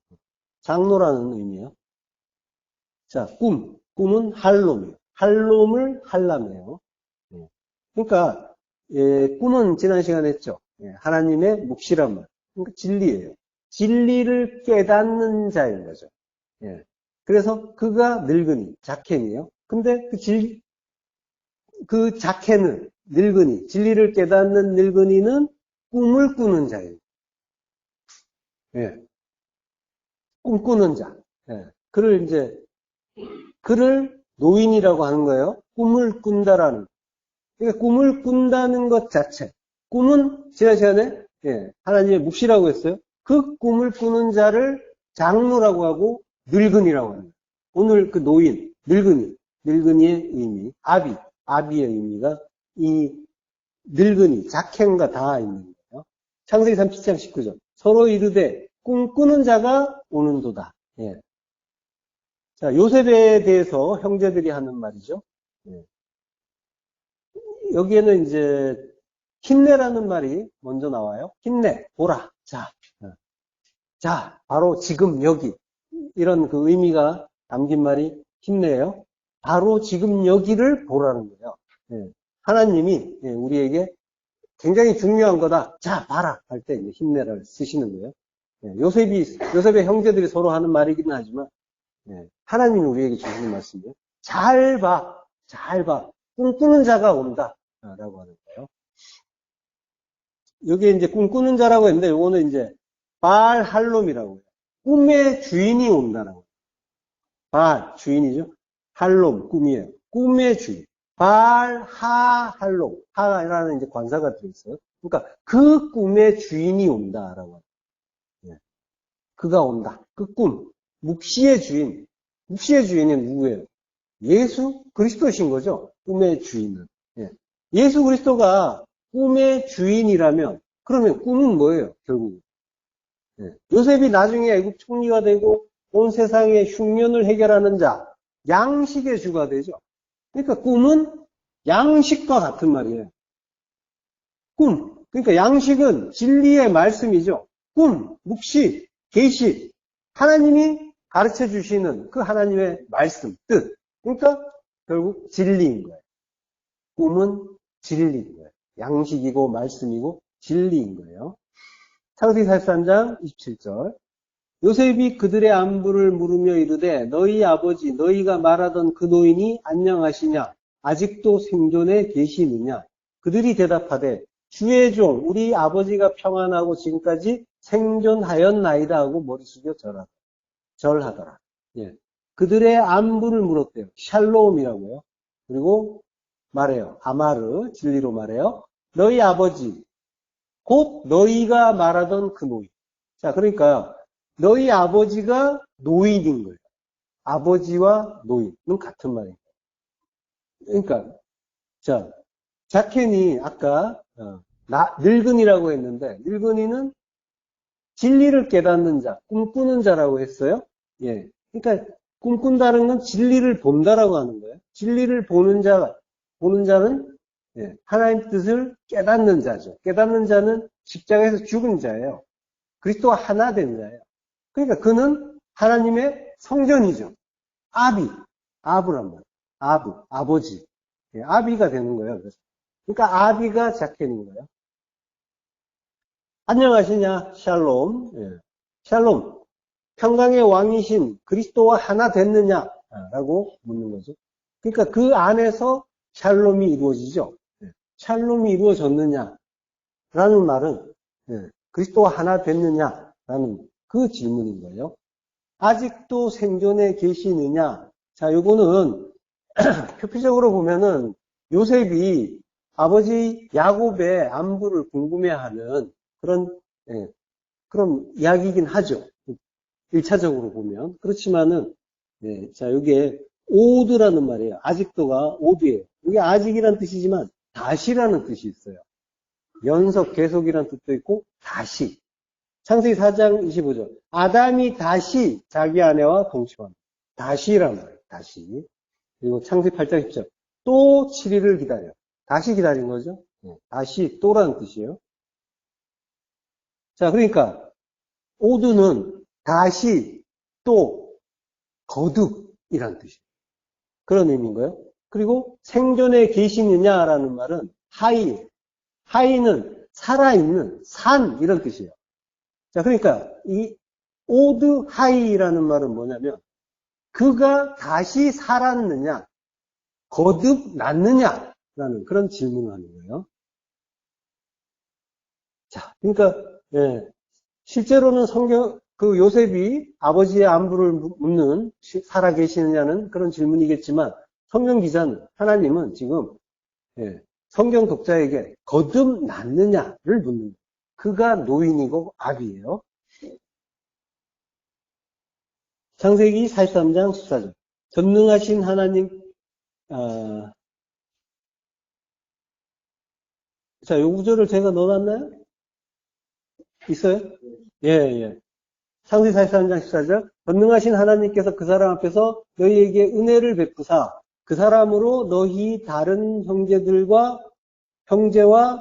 장로라는 의미예요. 자, 꿈은 할롬이에요. 할롬을 할람이에요. 그러니까 꿈은 지난 시간에 했죠. 하나님의 묵시란 말. 그러니까 진리예요. 진리를 깨닫는 자인 거죠. 그래서 그가 늙은이, 자켄이에요. 근데 그 자켄은 늙은이, 진리를 깨닫는 늙은이는 꿈을 꾸는 자예요. 꿈꾸는 자. 그를 노인이라고 하는 거예요. 꿈을 꾼다라는. 그러니까 꿈을 꾼다는 것 자체. 꿈은 지난 시간에 하나님의 묵시라고 했어요. 그 꿈을 꾸는 자를 장로라고 하고 늙은이라고 합니다. 오늘 그 노인, 늙은이의 의미, 아비의 의미가 이 늙은이, 자켄과 다 있는 거예요. 창세기 37장 19절. 서로 이르되 꿈꾸는 자가 오는도다. 자, 요셉에 대해서 형제들이 하는 말이죠. 여기에는 이제 힘내라는 말이 먼저 나와요. 힘내, 보라. 자, 바로 지금 여기. 이런 그 의미가 담긴 말이 힘내요. 바로 지금 여기를 보라는 거예요. 하나님이 우리에게 굉장히 중요한 거다. 자, 봐라. 할 때 힘내를 쓰시는 거예요. 요셉의 형제들이 서로 하는 말이긴 하지만, 하나님이 우리에게 주시는 말씀이에요. 잘 봐. 꿈꾸는 자가 온다. 라고 하는 거예요. 여기에 이제 꿈꾸는 자라고 했는데, 요거는 이제 발할롬이라고 해요. 꿈의 주인이 온다라고. 주인이죠. 할롬, 꿈이에요. 꿈의 주인. 발하할롬. 하라는 이제 관사가 들어있어요. 그러니까 그 꿈의 주인이 온다라고 해요. 그가 온다. 그 꿈. 묵시의 주인이 누구예요? 예수 그리스도신 거죠. 꿈의 주인은. 예수 그리스도가 꿈의 주인이라면 그러면 꿈은 뭐예요? 결국 요셉이 나중에 애국 총리가 되고 온 세상의 흉년을 해결하는 자, 양식의 주가 되죠. 그러니까 꿈은 양식과 같은 말이에요. 꿈. 그러니까 양식은 진리의 말씀이죠. 꿈, 묵시, 계시. 하나님이 가르쳐 주시는 그 하나님의 말씀, 뜻. 그러니까 결국 진리인 거예요. 꿈은 진리인 거예요. 양식이고 말씀이고 진리인 거예요. 창세기 43장 27절. 요셉이 그들의 안부를 물으며 이르되 너희 아버지 너희가 말하던 그 노인이 안녕하시냐 아직도 생존에 계시느냐 그들이 대답하되 주의 종 우리 아버지가 평안하고 지금까지 생존하였나이다 하고 머리 숙여 절하더라. 예. 그들의 안부를 물었대요. 샬롬이라고요. 그리고 말해요. 아마르 진리로 말해요. 너희 아버지 곧 너희가 말하던 그 노인. 자, 그러니까 너희 아버지가 노인인 거예요. 아버지와 노인은 같은 말이에요. 그러니까 자, 자켄이 아까 늙은이라고 했는데 늙은이는 진리를 깨닫는 자, 꿈꾸는 자라고 했어요. 예. 그러니까 꿈꾼다는 건 진리를 본다라고 하는 거예요. 진리를 보는 자는 예, 하나님 뜻을 깨닫는 자죠. 깨닫는 자는 십자가에서 죽은 자예요. 그리스도와 하나 된 자예요. 그러니까 그는 하나님의 성전이죠. 아브란 말. 아버지. 예, 아비가 되는 거예요. 그러니까 아비가 자켄인 거예요. 안녕하시냐, 샬롬. 예. 샬롬. 평강의 왕이신 그리스도와 하나 됐느냐? 라고 묻는 거죠. 그러니까 그 안에서 샬롬이 이루어지죠. 예. 샬롬이 이루어졌느냐? 라는 말은, 예. 그리스도와 하나 됐느냐? 라는 그 질문인 거예요. 아직도 생존에 계시느냐? 자, 요거는 표피적으로 보면은 요셉이 아버지 야곱의 안부를 궁금해하는 그런 예, 그런 이야기이긴 하죠. 1차적으로 보면 그렇지만은 예, 자 여기에 오드라는 말이에요. 아직도가 오드예요. 이게 아직이란 뜻이지만 다시라는 뜻이 있어요. 연속 계속이란 뜻도 있고 다시. 창세기 4장 25절. 아담이 다시 자기 아내와 동침한다. 다시란 말이에요. 다시. 그리고 창세기 8장 10절. 또 7일을 기다려. 다시 기다린 거죠. 예, 다시 또라는 뜻이에요. 자, 그러니까 오드는 다시 또 거듭이라는 뜻이에요. 그런 의미인 거예요. 그리고 생존에 계시느냐라는 말은 하이예요. 하이는 살아있는 산 이런 뜻이에요. 자, 그러니까 이 오드 하이라는 말은 뭐냐면 그가 다시 살았느냐 거듭 났느냐라는 그런 질문을 하는 거예요. 자, 그러니까 예, 실제로는 성경 그 요셉이 아버지의 안부를 묻는 살아 계시느냐는 그런 질문이겠지만 성경 기자는 하나님은 지금 예, 성경 독자에게 거듭 났느냐를 묻는 거예요. 그가 노인이고 아비예요. 창세기 43장 14절. 전능하신 하나님 자, 요 구절을 제가 넣어놨나요? 있어요? 예, 예. 창세기 43장 14절. 전능하신 하나님께서 그 사람 앞에서 너희에게 은혜를 베푸사 그 사람으로 너희 다른 형제와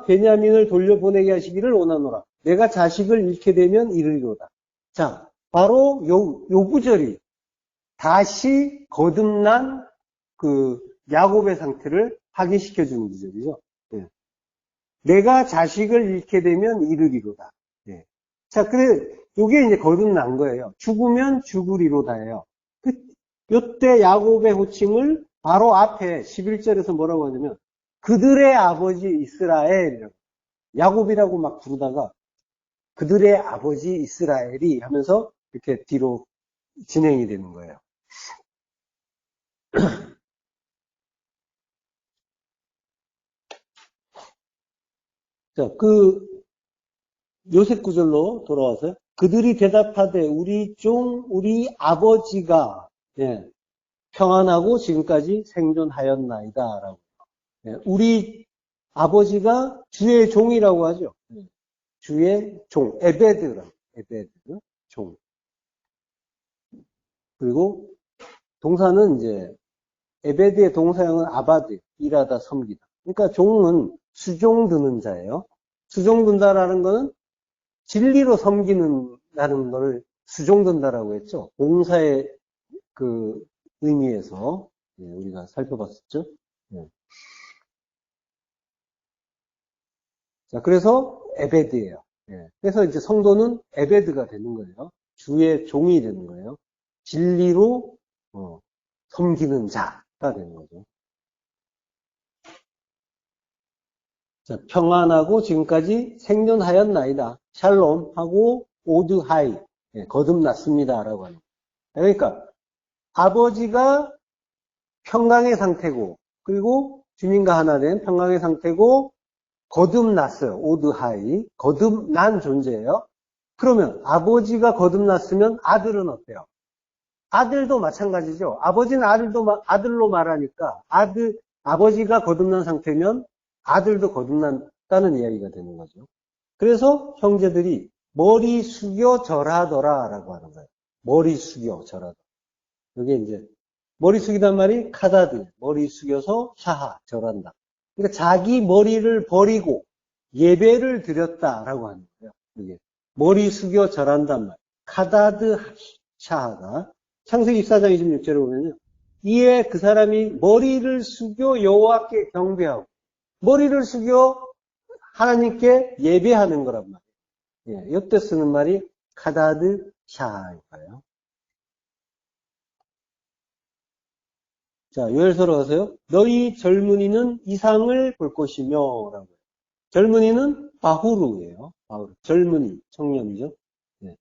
베냐민을 돌려보내게 하시기를 원하노라. 내가 자식을 잃게 되면 이르리로다. 자, 바로 요 구절이 다시 거듭난 그 야곱의 상태를 확인시켜 주는 구절이죠. 예. 내가 자식을 잃게 되면 이르리로다. 예. 자, 그래, 요게 이제 거듭난 거예요. 죽으면 죽으리로다예요. 요때 야곱의 호칭을 바로 앞에 11절에서 뭐라고 하냐면, 그들의 아버지 이스라엘이라고. 야곱이라고 막 부르다가, 그들의 아버지 이스라엘이 하면서 이렇게 뒤로 진행이 되는 거예요. 자, 요셉 구절로 돌아와서요. 그들이 대답하되 우리 아버지가 예, 평안하고 지금까지 생존하였나이다 라고. 예, 우리 아버지가 주의 종이라고 하죠. 예, 주의 종, 에베드, 종. 그리고 동사는 이제 에베드의 동사형은 아바드, 일하다, 섬기다. 그러니까 종은 수종 드는 자예요. 수종든다라는 거는 진리로 섬기는다는 거를 수종든다라고 했죠. 봉사의 그 의미에서 우리가 살펴봤었죠. 예. 자, 그래서 에베드예요. 예. 그래서 이제 성도는 에베드가 되는 거예요. 주의 종이 되는 거예요. 진리로 섬기는 자가 되는 거죠. 자, 평안하고 지금까지 생존하였나이다. 샬롬하고 오드하이, 거듭났습니다라고 하는 거예요. 그러니까 아버지가 평강의 상태고, 그리고 주님과 하나 된 평강의 상태고, 거듭났어요. 오드하이. 거듭난 존재예요. 그러면 아버지가 거듭났으면 아들은 어때요? 아들도 마찬가지죠. 아버지는 아들로 말하니까 아버지가 거듭난 상태면 아들도 거듭났다는 이야기가 되는 거죠. 그래서 형제들이 머리 숙여 절하더라라고 하는 거예요. 머리 숙여 절하더라. 여기 이제 머리 숙이단 말이 카다드, 머리 숙여서 샤하, 절한다. 그러니까 자기 머리를 버리고 예배를 드렸다라고 하는 거예요. 이게 머리 숙여 절한단 말. 카다드 샤하가 창세기 14장 26절에 보면요. 이에 그 사람이 머리를 숙여 여호와께 경배하고 머리를 숙여 하나님께 예배하는 거란 말이에요. 예, 이때 쓰는 말이 카다드 샤하일까요? 자, 요엘서로 가세요. 너희 젊은이는 이상을 볼 것이며 라고. 젊은이는 바후루예요. 바후루. 젊은이, 청년이죠. 예.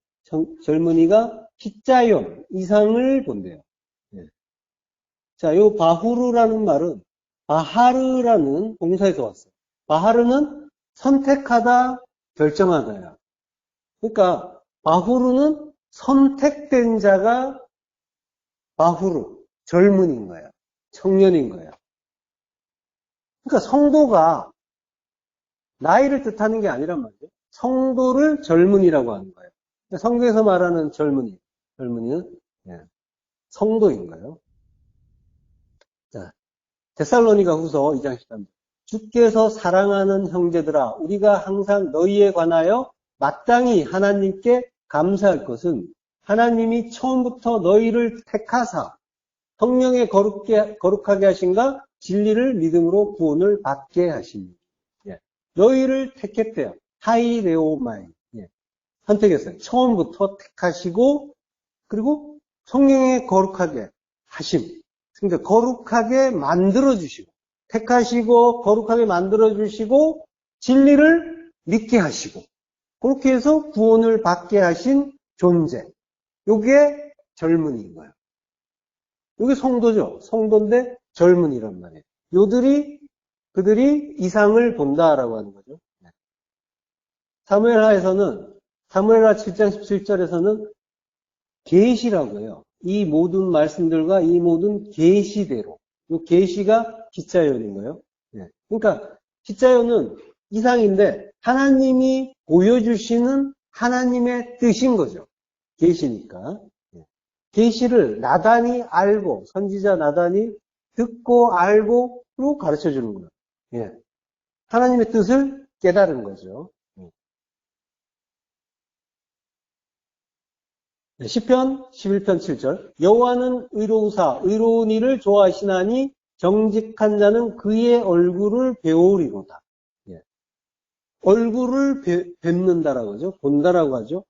젊은이가 히자yon, 이상을 본대요. 예. 자, 요 바후루라는 말은 바하르라는 동사에서 왔어요. 바하르는 선택하다, 결정하다야. 그러니까 바후루는 선택된 자가 바후루, 젊은인 거야. 청년인 거야. 그러니까 성도가 나이를 뜻하는 게 아니란 말이에요. 성도를 젊은이라고 하는 거예요. 성경에서 말하는 젊은이는 성도인 거예요. 자, 데살로니가 후서 2장 13절. 주께서 사랑하는 형제들아, 우리가 항상 너희에 관하여 마땅히 하나님께 감사할 것은 하나님이 처음부터 너희를 택하사 성령에 거룩하게 하신가 진리를 믿음으로 구원을 받게 하십니다. 너희를 택했대요. 하이레오마이. 선택했어요. 처음부터 택하시고 그리고 성령에 거룩하게 하심. 그러니까 거룩하게 만들어주시고 택하시고 거룩하게 만들어주시고 진리를 믿게 하시고 그렇게 해서 구원을 받게 하신 존재. 요게 젊은이인 거예요. 요게 성도죠. 성도인데 젊은이란 말이에요. 그들이 이상을 본다라고 하는 거죠. 사무엘하 7장 17절에서는 계시라고 해요. 이 모든 말씀들과 이 모든 계시대로. 이 계시가 기자연인 거예요. 그러니까 기자연은 이상인데 하나님이 보여주시는 하나님의 뜻인 거죠. 계시니까. 계시를 나단이 알고 선지자 나단이 듣고 알고 또 가르쳐 주는 거예요. 하나님의 뜻을 깨달은 거죠. 시편 11편 7절 여호와는 의로우사 의로운 이를 좋아하시나니 정직한 자는 그의 얼굴을 배우리로다. 얼굴을 뵙는다라고 하죠. 본다라고 하죠.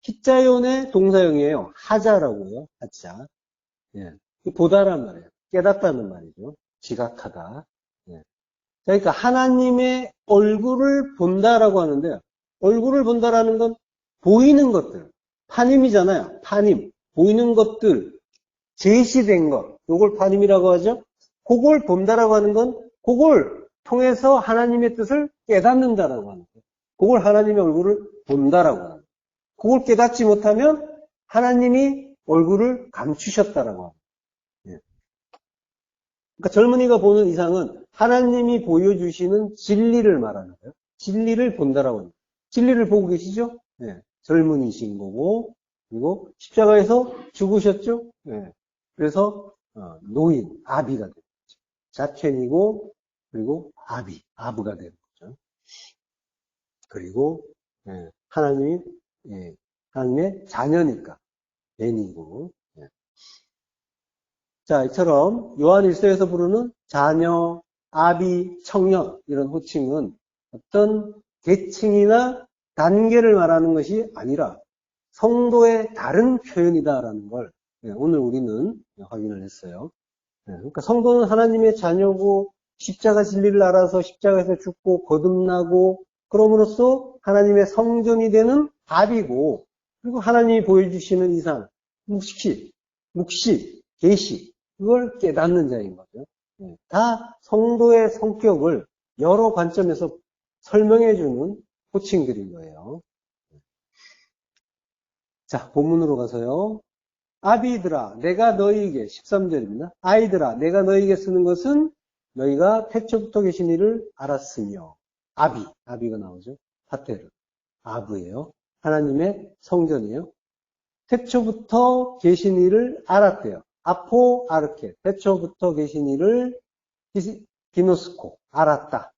히자연의 동사형이에요. 하자라고요. 하자. 보다란 말이에요. 깨닫다는 말이죠. 지각하다. 그러니까 하나님의 얼굴을 본다라고 하는데 얼굴을 본다라는 건 보이는 것들. 파님이잖아요. 파님. 보이는 것들. 제시된 것. 요걸 파님이라고 하죠. 그걸 본다라고 하는 건 그걸 통해서 하나님의 뜻을 깨닫는다라고 하는 거예요. 그걸 하나님의 얼굴을 본다라고 하는 거예요. 그걸 깨닫지 못하면 하나님이 얼굴을 감추셨다라고 합니다. 그러니까 젊은이가 보는 이상은 하나님이 보여주시는 진리를 말하는 거예요. 진리를 본다라고 합니다. 진리를 보고 계시죠? 젊은이신 거고 그리고 십자가에서 죽으셨죠? 그래서 노인, 아비가 되는 거죠. 자켄이고 그리고 아부가 되는 거죠. 그리고 하나님이 하나님의 자녀니까 벤이고. 자, 이처럼 요한 1서에서 부르는 자녀, 아비, 청년 이런 호칭은 어떤 계층이나 단계를 말하는 것이 아니라 성도의 다른 표현이다라는 걸 오늘 우리는 확인을 했어요. 그러니까 성도는 하나님의 자녀고 십자가 진리를 알아서 십자가에서 죽고 거듭나고 그럼으로써 하나님의 성전이 되는 아비고, 그리고 하나님이 보여주시는 이상, 묵시, 계시, 그걸 깨닫는 자인 거죠. 다 성도의 성격을 여러 관점에서 설명해주는 호칭들인 거예요. 자, 본문으로 가서요. 아비들아, 내가 너희에게, 13절입니다. 아이들아, 내가 너희에게 쓰는 것은 너희가 태초부터 계신 이를 알았으며. 아비가 나오죠. 파테르, 아브예요. 하나님의 성전이에요. 태초부터 계신 이를 알았대요. 아포 아르케, 태초부터 계신 이를 기노스코, 알았다.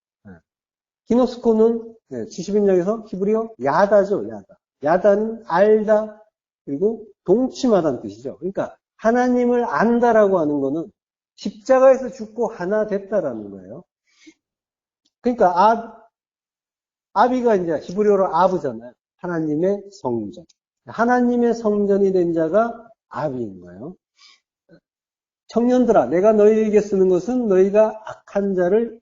기노스코는 70인역에서 히브리어 야다죠, 야다. 야다는 알다, 그리고 동침하다는 뜻이죠. 그러니까 하나님을 안다라고 하는 거는 십자가에서 죽고 하나 됐다라는 거예요. 그러니까 아비가 이제 히브리어로 아브잖아요. 하나님의 성전. 하나님의 성전이 된 자가 아비인 거예요. 청년들아, 내가 너희에게 쓰는 것은 너희가 악한 자를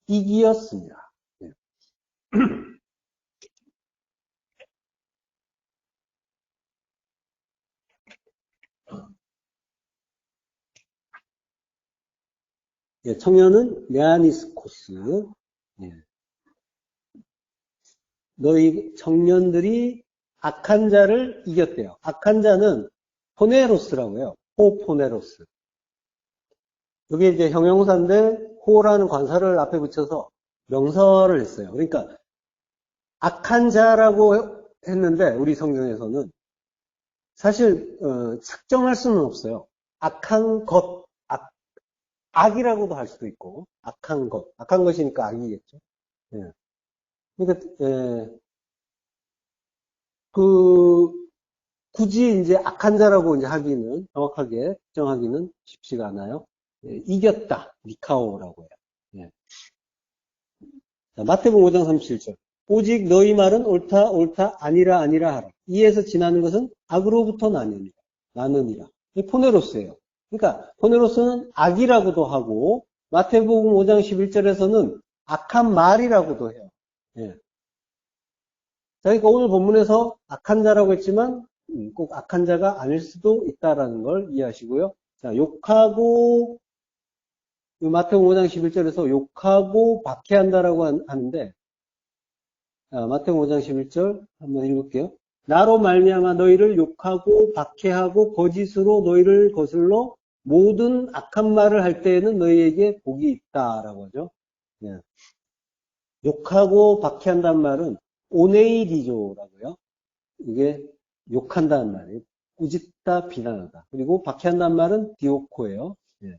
이기었습니다. 청년은 메아니스코스. 너희 청년들이 악한 자를 이겼대요. 악한 자는 포네로스라고 해요. 호포네로스. 여기 이제 형용사인데 호라는 관사를 앞에 붙여서 명사를 했어요. 그러니까 악한 자라고 했는데 우리 성경에서는 사실 측정할 수는 없어요. 악한 것, 악이라고도 할 수도 있고 악한 것이니까 악이겠죠. 예. 그러니까 굳이 이제 악한 자라고 이제 하기는 정확하게 특정하기는 쉽지가 않아요. 이겼다, 니카오라고 해요. 예. 자, 마태복음 5장 37절. 오직 너희 말은 옳다 아니라 하라. 이에서 지나는 것은 악으로부터 나느니라. 이 포네로스예요. 그러니까 포네로스는 악이라고도 하고 마태복음 5장 11절에서는 악한 말이라고도 해요. 예. 자, 그러니까 오늘 본문에서 악한 자라고 했지만 꼭 악한 자가 아닐 수도 있다라는 걸 이해하시고요. 자, 욕하고 마태복음 5장 11절에서 욕하고 박해한다라고 하는데 마태복음 5장 11절 한번 읽을게요. 나로 말미암아 너희를 욕하고 박해하고 거짓으로 너희를 거슬러 모든 악한 말을 할 때에는 너희에게 복이 있다라고 하죠. 예. 욕하고 박해한다는 말은 오네이디조라고요. 이게 욕한다는 말이에요. 꾸짖다, 비난하다. 그리고 박해한다는 말은 디오코예요. 예.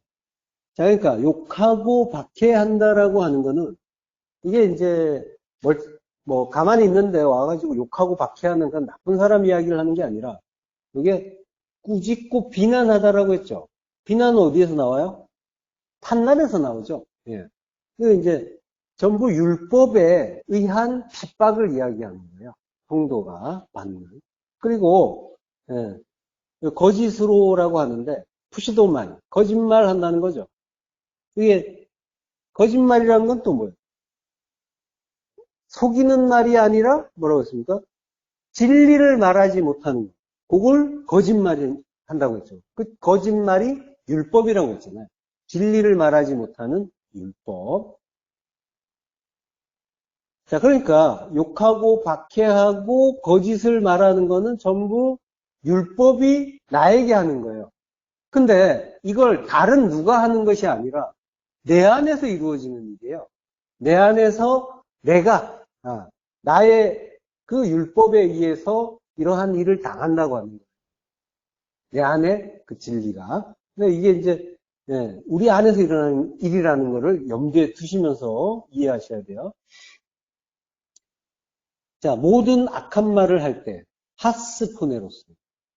자, 그러니까 욕하고 박해한다라고 하는 거는 이게 이제 뭐 가만히 있는데 와가지고 욕하고 박해하는 그런 나쁜 사람 이야기를 하는 게 아니라 이게 꾸짖고 비난하다라고 했죠. 비난은 어디에서 나와요? 판단에서 나오죠. 예. 그 이제 전부 율법에 의한 핍박을 이야기하는 거예요. 성도가 받는. 그리고 거짓으로라고 하는데 푸시도만 거짓말 한다는 거죠. 이게 거짓말이라는 건 또 뭐예요? 속이는 말이 아니라 뭐라고 했습니까? 진리를 말하지 못하는 것. 그걸 거짓말이 한다고 했죠. 그 거짓말이 율법이라고 했잖아요. 진리를 말하지 못하는 율법. 자, 그러니까 욕하고 박해하고 거짓을 말하는 거는 전부 율법이 나에게 하는 거예요. 근데 이걸 다른 누가 하는 것이 아니라 내 안에서 이루어지는 일이에요. 내 안에서 내가 나의 그 율법에 의해서 이러한 일을 당한다고 하는 거예요. 내 안에 그 진리가. 근데 이게 이제 우리 안에서 일어나는 일이라는 것을 염두에 두시면서 이해하셔야 돼요. 자, 모든 악한 말을 할 때, 하스포네로스.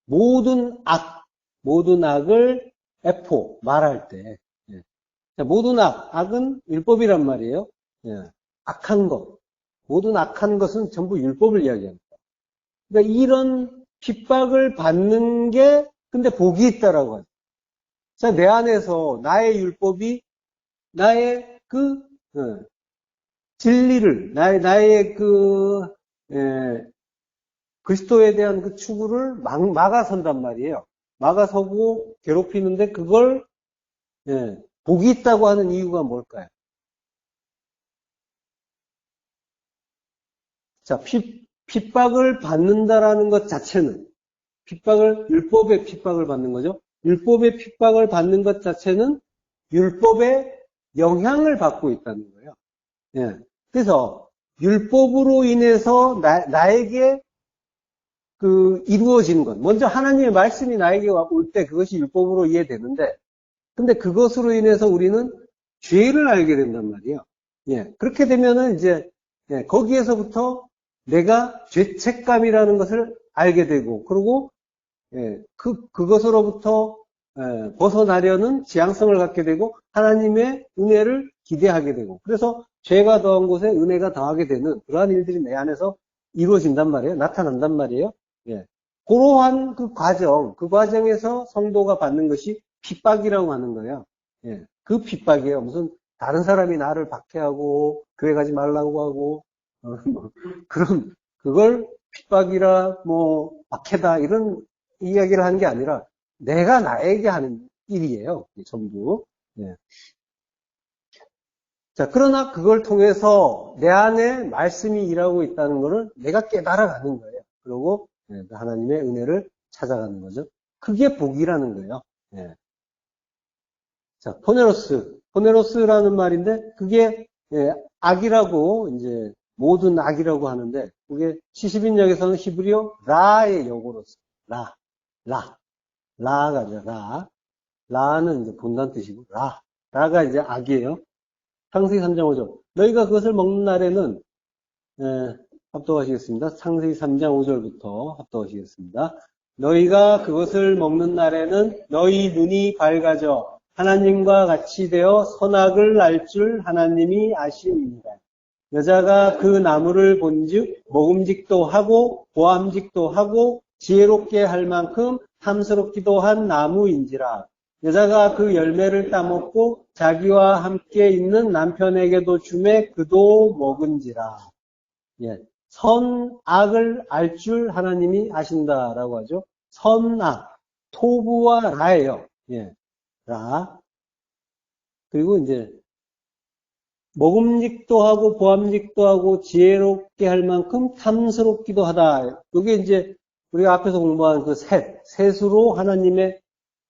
모든 악을 에포, 말할 때. 예. 자, 모든 악은 율법이란 말이에요. 예. 악한 것. 모든 악한 것은 전부 율법을 이야기합니다. 그러니까 이런 핍박을 받는 게, 근데 복이 있다라고 하죠. 자, 내 안에서 나의 율법이, 나의 진리를, 나의 그리스도에 대한 그 추구를 막아선단 말이에요. 막아서고 괴롭히는데 그걸, 복이 있다고 하는 이유가 뭘까요? 자, 핍박을 받는다라는 것 자체는, 율법의 핍박을 받는 거죠. 율법의 핍박을 받는 것 자체는 율법의 영향을 받고 있다는 거예요. 예. 그래서 율법으로 인해서 나에게 이루어지는 것. 먼저 하나님의 말씀이 나에게 올 때 그것이 율법으로 이해되는데, 근데 그것으로 인해서 우리는 죄를 알게 된단 말이에요. 예. 그렇게 되면은 이제, 거기에서부터 내가 죄책감이라는 것을 알게 되고, 그리고, 그것으로부터, 벗어나려는 지향성을 갖게 되고, 하나님의 은혜를 기대하게 되고, 그래서 죄가 더한 곳에 은혜가 더하게 되는 그러한 일들이 내 안에서 이루어진단 말이에요. 나타난단 말이에요. 예. 그러한 그 과정에서 성도가 받는 것이 핍박이라고 하는 거예요. 예. 그 핍박이에요. 무슨 다른 사람이 나를 박해하고 교회 가지 말라고 하고 그걸 핍박이라 뭐 박해다 이런 이야기를 하는 게 아니라 내가 나에게 하는 일이에요. 전부. 예. 자, 그러나 그걸 통해서 내 안에 말씀이 일하고 있다는 것을 내가 깨달아가는 거예요. 그리고 하나님의 은혜를 찾아가는 거죠. 그게 복이라는 거예요. 예. 자, 포네로스라는 말인데 그게 악이라고 이제 모든 악이라고 하는데 그게 70인역에서는 히브리어 라의 역어로 라, 라가 이제 라는 이제 본다는 뜻이고 라가 이제 악이에요. 창세기 3장 5절. 너희가 그것을 먹는 날에는 합독하시겠습니다. 창세기 3장 5절부터 합독하시겠습니다. 너희가 그것을 먹는 날에는 너희 눈이 밝아져 하나님과 같이 되어 선악을 알 줄 하나님이 아심이니라. 여자가 그 나무를 본즉 먹음직도 하고 보암직도 하고 지혜롭게 할 만큼 탐스럽기도 한 나무인지라. 여자가 그 열매를 따먹고 자기와 함께 있는 남편에게도 주매 그도 먹은지라. 예. 선악을 알 줄 하나님이 아신다라고 하죠. 선악, 토부와 라예요. 예. 라. 그리고 이제 먹음직도 하고 보암직도 하고 지혜롭게 할 만큼 탐스럽기도 하다. 이게 이제 우리가 앞에서 공부한 그 셋으로 하나님의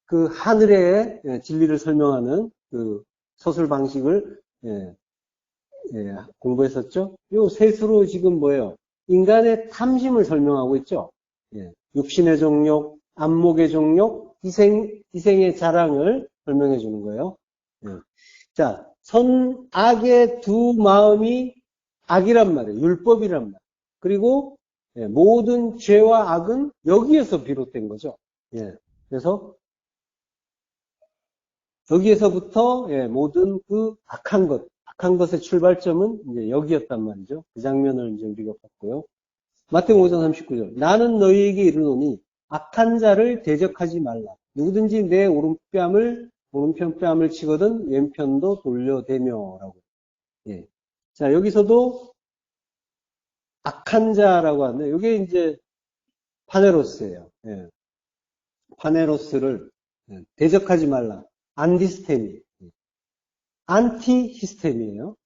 그 하늘의 진리를 설명하는 그 서술 방식을 공부했었죠. 요 셋으로 지금 뭐예요? 인간의 탐심을 설명하고 있죠. 육신의 정욕, 안목의 정욕, 희생의 자랑을 설명해 주는 거예요. 자, 선악의 두 마음이 악이란 말이에요. 율법이란 말이에요. 그리고 모든 죄와 악은 여기에서 비롯된 거죠. 그래서 여기에서부터 모든 그 악한 것의 출발점은 이제 여기였단 말이죠. 그 장면을 이제 우리가 봤고요. 마태복음 5장 39절. 나는 너희에게 이르노니 악한 자를 대적하지 말라. 누구든지 내 오른편 뺨을 치거든 왼편도 돌려대며라고. 예. 자, 여기서도 악한 자라고 하는데 이게 이제 파네로스예요. 예. 파네로스를 대적하지 말라. 안디스테미. 안티히스템이에요.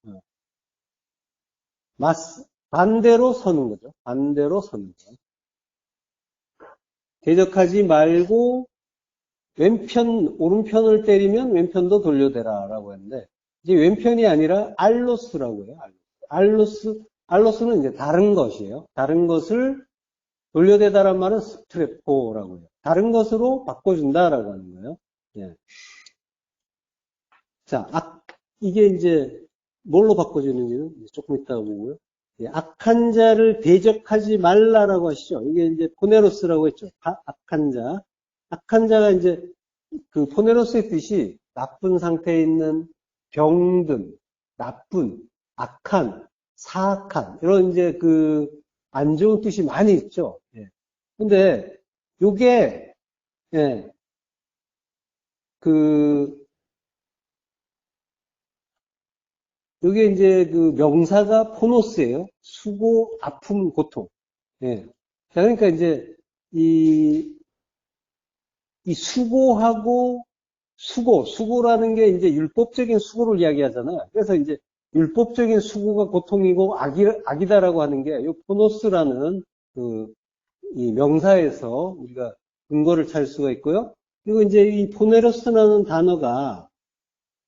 반대로 서는 거죠. 반대로 서는 거. 대적하지 말고 오른편을 때리면 왼편도 돌려대라라고 했는데 이제 왼편이 아니라 알로스라고 해요. 알로스는 이제 다른 것이에요. 다른 것을 돌려대다란 말은 스트레포라고 해요. 다른 것으로 바꿔준다라고 하는 거예요. 예. 자, 이게 이제 뭘로 바꿔주는지는 조금 이따가 보고요. 악한 자를 대적하지 말라라고 하시죠. 이게 이제 포네로스라고 했죠. 악한 자. 악한 자가 이제 그 포네로스의 뜻이 나쁜 상태에 있는 병든, 나쁜, 악한, 사악한 이런 이제 그 안 좋은 뜻이 많이 있죠. 예. 근데 요게 예, 그 요게 이제 그 명사가 포노스예요. 수고, 아픔, 고통. 예. 자, 그러니까 이제 이, 이 수고하고 수고라는 게 이제 율법적인 수고를 이야기하잖아요. 그래서 이제 율법적인 수고가 고통이고 악이다라고 하는 게 이 포노스라는 그 이 명사에서 우리가 근거를 찾을 수가 있고요. 그리고 이제 이 포네로스라는 단어가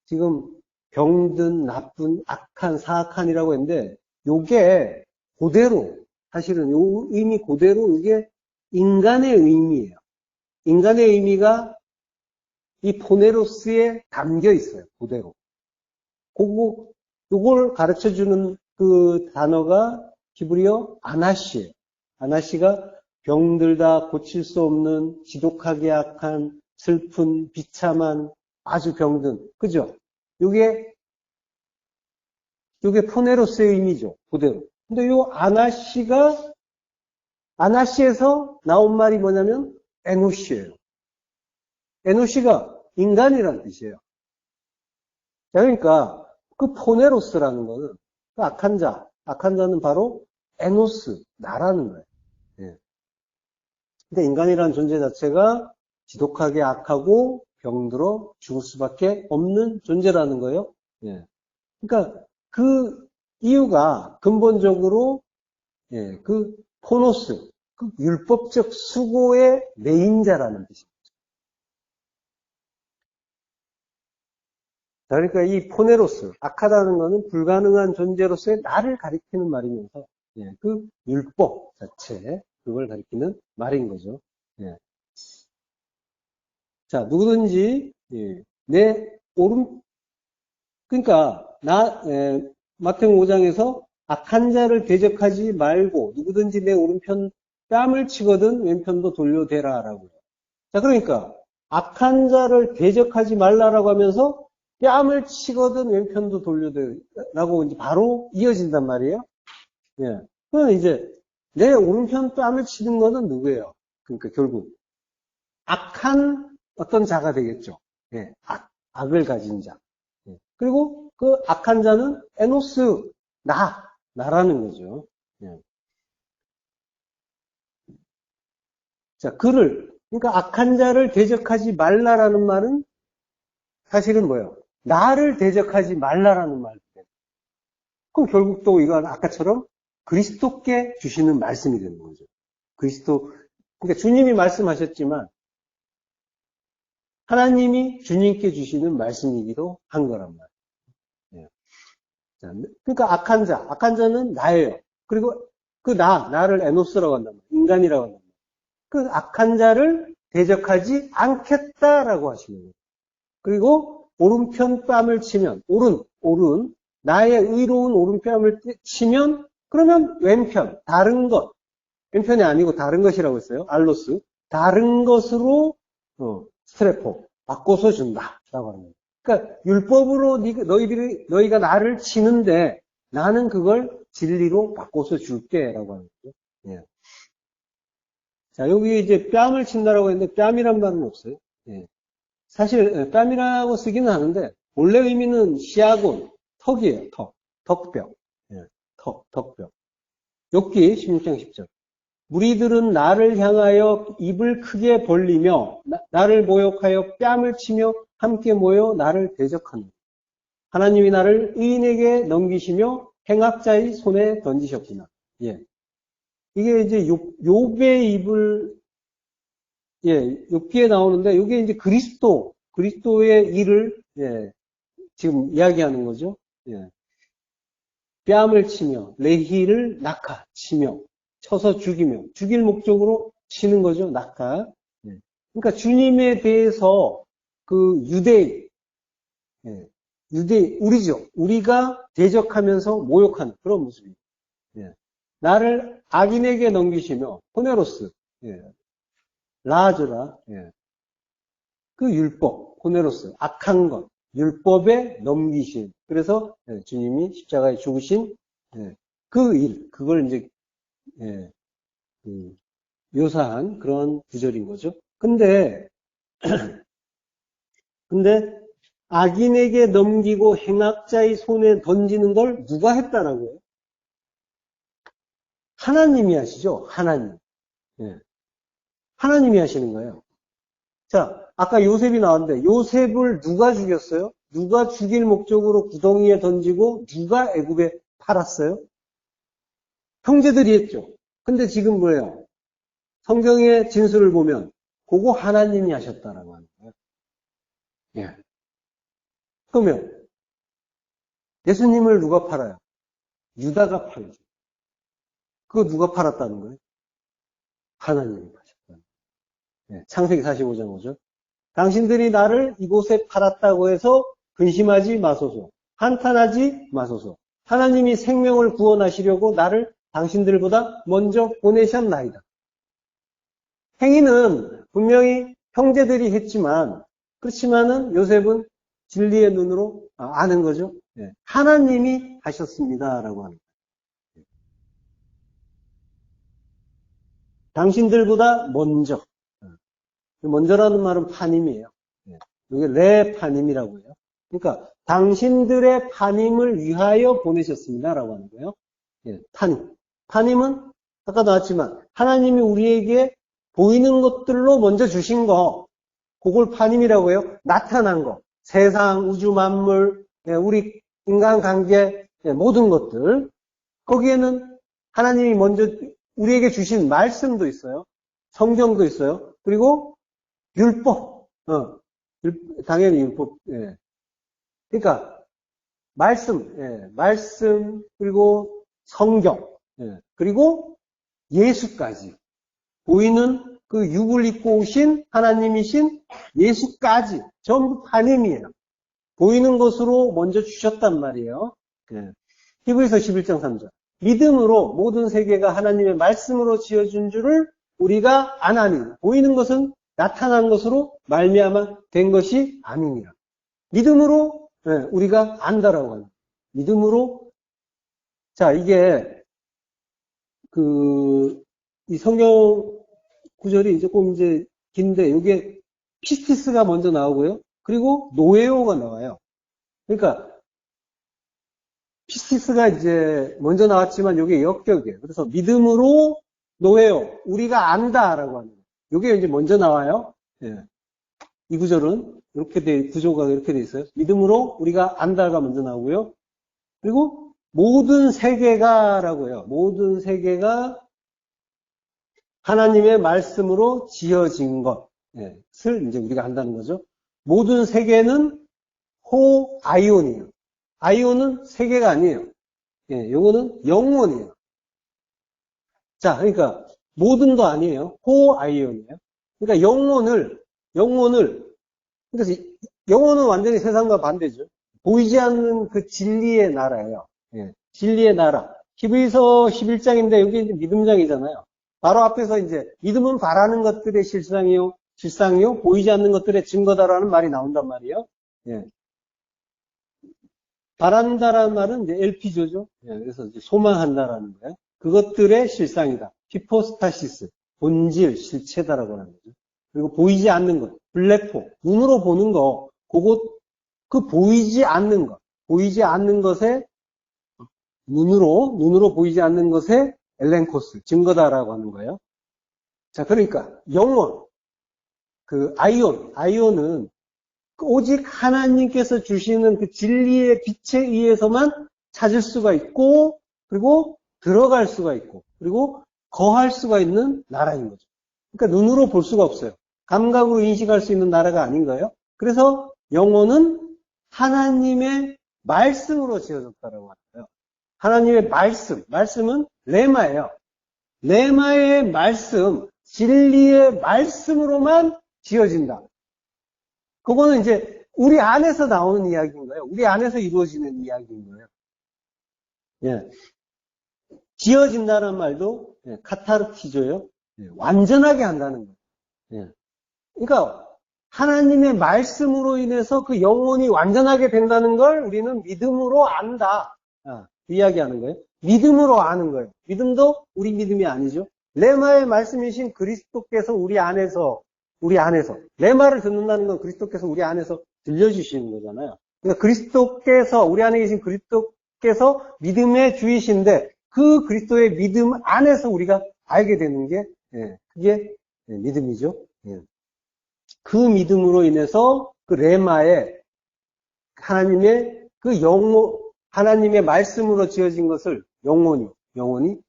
지금 병든, 나쁜, 악한, 사악한이라고 했는데 요게 그대로 사실은 요 의미 그대로 이게 인간의 의미예요. 인간의 의미가 이 포네로스에 담겨 있어요. 그대로. 요걸 가르쳐 주는 그 단어가 히브리어 아나시예요. 아나시가 병들다 고칠 수 없는 지독하게 악한 슬픈 비참한 아주 병든 그죠? 요게 포네로스의 의미죠. 그대로. 근데 요 아나시에서 나온 말이 뭐냐면 에노시예요. 에노시가 인간이라는 뜻이에요. 자, 그러니까 그 포네로스라는 거는 그 악한 자는 바로 에노스, 나라는 거예요. 예. 근데 인간이라는 존재 자체가 지독하게 악하고 병들어 죽을 수밖에 없는 존재라는 거예요. 예. 그러니까 그 이유가 근본적으로 예, 그 포노스, 그 율법적 수고의 매인자라는 뜻입니다. 그러니까 이 포네로스, 악하다는 것은 불가능한 존재로서의 나를 가리키는 말이면서 예, 그 율법 자체, 그걸 가리키는 말인 거죠. 예. 자, 누구든지 예, 내 오른 그러니까 마태복음 5장에서 악한 자를 대적하지 말고 누구든지 내 오른편 뺨을 치거든 왼편도 돌려대라라고요. 자, 그러니까 악한 자를 대적하지 말라라고 하면서 뺨을 치거든 왼편도 돌려대라고 이제 바로 이어진단 말이에요. 예. 그러면 이제 내 오른편 뺨을 치는 거는 누구예요? 그러니까 결국 악한 어떤 자가 되겠죠. 예. 악을 가진 자. 예. 그리고 그 악한 자는 에노스, 나라는 거죠. 예. 자, 그러니까 악한 자를 대적하지 말라라는 말은 사실은 뭐예요? 나를 대적하지 말라라는 말이에요. 그럼 결국 또 이건 아까처럼 그리스도께 주시는 말씀이 되는 거죠. 그러니까 주님이 말씀하셨지만 하나님이 주님께 주시는 말씀이기도 한 거란 말이에요. 자, 그러니까 악한 자는 나예요. 그리고 그 나를 에노스라고 한단 말이에요. 인간이라고 한단 말이에요. 그 악한 자를 대적하지 않겠다라고 하시는 거예요. 그리고 오른편 뺨을 치면, 나의 의로운 오른뺨을 치면, 그러면 다른 것, 왼편이 아니고 다른 것이라고 했어요. 알로스. 다른 것으로, 스트레포, 바꿔서 준다. 라고 하는 거예요. 그러니까, 율법으로 너희가 나를 치는데, 나는 그걸 진리로 바꿔서 줄게. 라고 하는 거죠. 예. 자, 여기 이제 뺨을 친다라고 했는데, 뺨이란 말은 없어요. 예. 사실 뺨이라고 쓰기는 하는데 원래 의미는 시아곤, 턱이에요. 덕뼈. 예, 덕뼈. 욥기 16장 10절. 무리들은 나를 향하여 입을 크게 벌리며 나를 모욕하여 뺨을 치며 함께 모여 나를 대적한다. 하나님이 나를 의인에게 넘기시며 행악자의 손에 던지셨구나. 예. 이게 이제 욥의 입을 욥기에 나오는데 이게 이제 그리스도의 일을 지금 이야기하는 거죠. 예. 뺨을 치며 레히를 치며 쳐서 죽일 목적으로 치는 거죠. 예. 그러니까 주님에 대해서 그 우리죠. 우리가 대적하면서 모욕하는 그런 모습입니다. 예. 나를 악인에게 넘기시며, 포네로스, 예. 라하즈라, 예. 그 율법, 포네로스, 악한 것, 율법에 넘기신. 그래서 예, 주님이 십자가에 죽으신 예, 그 일, 그걸 이제 예, 묘사한 그런 구절인 거죠. 근데 악인에게 넘기고 행악자의 손에 던지는 걸 누가 했다라고요? 하나님이 하시죠. 하나님. 예. 하나님이 하시는 거예요. 자, 아까 요셉이 나왔는데 요셉을 누가 죽였어요? 누가 죽일 목적으로 구덩이에 던지고 누가 애굽에 팔았어요? 형제들이 했죠. 근데 지금 뭐예요? 성경의 진술을 보면 그거 하나님이 하셨다라고 하는 거예요. 예. 그러면 예수님을 누가 팔아요? 유다가 팔죠. 그거 누가 팔았다는 거예요? 하나님이 파셨다는 거예요. 예. 창세기 45장 5절. 당신들이 나를 이곳에 팔았다고 해서 근심하지 마소서. 한탄하지 마소서. 하나님이 생명을 구원하시려고 나를 당신들보다 먼저 보내셨나이다. 행위는 분명히 형제들이 했지만 그렇지만은 요셉은 진리의 눈으로 아는 거죠. 예. 하나님이 하셨습니다라고 하는 거예요. 당신들보다 먼저. 먼저라는 말은 파님이에요. 이게 레파님이라고 해요. 그러니까 당신들의 파님을 위하여 보내셨습니다라고 하는 거예요. 예, 파님. 파님은 아까 나왔지만 하나님이 우리에게 보이는 것들로 먼저 주신 거, 그걸 파님이라고 해요. 나타난 거. 세상, 우주 만물, 우리 인간관계, 모든 것들. 거기에는 하나님이 먼저 우리에게 주신 말씀도 있어요. 성경도 있어요. 그리고 율법. 당연히 율법. 예. 그러니까 말씀 그리고 성경, 그리고 예수까지. 보이는 그 육을 입고 오신 하나님이신 예수까지 전부 파님이에요. 보이는 것으로 먼저 주셨단 말이에요. 히브리서 11장 3절. 믿음으로 모든 세계가 하나님의 말씀으로 지어준 줄을 우리가 아나니. 보이는 것은 나타난 것으로 말미암아 된 것이 아니니라. 믿음으로 우리가 안다라고 하는. 믿음으로. 자, 이게 이 성경 구절이 조금 이제 긴데 이게 피스티스가 먼저 나오고요. 그리고 노에오가 나와요. 그러니까 피스티스가 이제 먼저 나왔지만 이게 역격이에요. 그래서 믿음으로 노에오, 우리가 안다라고 하는 거예요. 이게 이제 먼저 나와요. 예. 이 구절은 구조가 이렇게 돼 있어요. 믿음으로 우리가 안다가 먼저 나오고요. 그리고 모든 세계가라고 해요. 모든 세계가 하나님의 말씀으로 지어진 것을 이제 우리가 안다는 거죠. 모든 세계는 아이온이에요. 아이온은 세계가 아니에요. 예, 요거는 영혼이에요. 자, 그러니까 모든도 아니에요. 아이온이에요. 그러니까 그래서 영혼은 완전히 세상과 반대죠. 보이지 않는 그 진리의 나라예요. 예, 진리의 나라. 히브리서 11장인데 여기 이제 믿음장이잖아요. 바로 앞에서 이제 믿음은 바라는 것들의 실상이요, 보이지 않는 것들의 증거다라는 말이 나온단 말이에요. 예. 바란다라는 말은 이제 LP조죠. 예, 그래서 이제 소망한다라는 거예요. 그것들의 실상이다. 히포스타시스, 본질, 실체다라고 하는 거죠. 그리고 보이지 않는 것, 블랙홀, 눈으로 보는 거, 그 보이지 않는 것에 눈으로 보이지 않는 것에 엘렌코스, 증거다라고 하는 거예요. 자, 그러니까 영혼, 아이온은 오직 하나님께서 주시는 그 진리의 빛에 의해서만 찾을 수가 있고, 그리고 들어갈 수가 있고, 그리고 거할 수가 있는 나라인 거죠. 그러니까 눈으로 볼 수가 없어요. 감각으로 인식할 수 있는 나라가 아닌 거예요. 그래서 영혼은 하나님의 말씀으로 지어졌다라고 하는 거예요. 하나님의 말씀은 레마예요. 레마의 말씀, 진리의 말씀으로만 지어진다. 그거는 이제 우리 안에서 나오는 이야기인 거예요. 우리 안에서 이루어지는 이야기인 거예요. 예. 지어진다는 말도 카타르티조요. 완전하게 한다는 거예요. 그러니까 하나님의 말씀으로 인해서 그 영혼이 완전하게 된다는 걸 우리는 믿음으로 안다. 이야기하는 거예요. 믿음으로 아는 거예요. 믿음도 우리 믿음이 아니죠. 레마의 말씀이신 그리스도께서 우리 안에서 레마를 듣는다는 건 그리스도께서 우리 안에서 들려주시는 거잖아요. 그러니까 그리스도께서 우리 안에 계신 그리스도께서 믿음의 주이신데 그 그리스도의 믿음 안에서 우리가 알게 되는 게 그게 믿음이죠. 그 믿음으로 인해서 그 레마의 하나님의 그 하나님의 말씀으로 지어진 것을 영혼이라는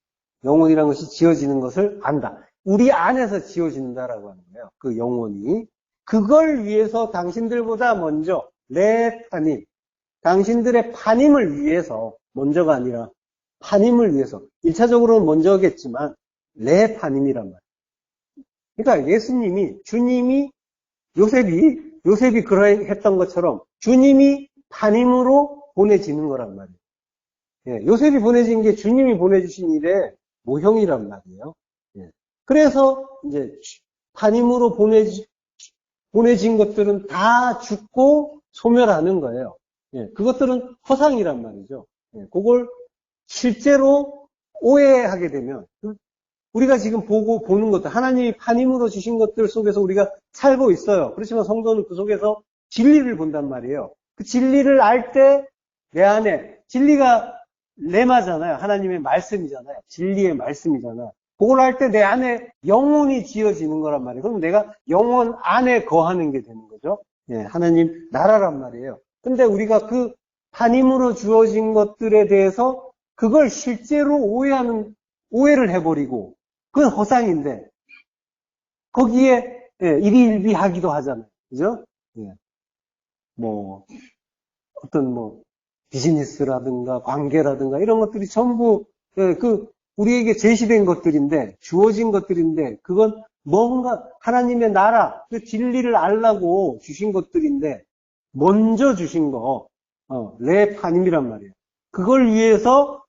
것이 지어지는 것을 안다. 우리 안에서 지어진다라고 하는 거예요. 그 영혼이. 그걸 위해서 당신들보다 먼저 레파님, 당신들의 파님을 위해서, 먼저가 아니라 파님을 위해서, 1차적으로는 먼저겠지만 레파님이란 말이에요. 그러니까 주님이 요셉이 그러했던 것처럼 주님이 파님으로 보내지는 거란 말이에요. 요셉이 보내진 게 주님이 보내주신 일의 모형이란 말이에요. 그래서 이제 파님으로 보내진 것들은 다 죽고 소멸하는 거예요. 그것들은 허상이란 말이죠. 그걸 실제로 오해하게 되면 우리가 지금 보는 것들, 하나님이 파님으로 주신 것들 속에서 우리가 살고 있어요. 그렇지만 성도는 그 속에서 진리를 본단 말이에요. 그 진리를 알 때 내 안에, 진리가 레마잖아요. 하나님의 말씀이잖아요. 진리의 말씀이잖아요. 그걸 할 때 내 안에 영혼이 지어지는 거란 말이에요. 그럼 내가 영혼 안에 거하는 게 되는 거죠. 하나님 나라란 말이에요. 근데 우리가 그 파님으로 주어진 것들에 대해서 그걸 실제로 오해를 해버리고, 그건 허상인데, 거기에, 일희일비하기도 하잖아요. 그죠? 비즈니스라든가, 관계라든가, 이런 것들이 전부, 우리에게 제시된 것들인데, 주어진 것들인데, 그건 뭔가, 하나님의 나라, 그 진리를 알라고 주신 것들인데, 먼저 주신 레파님이란 말이에요. 그걸 위해서,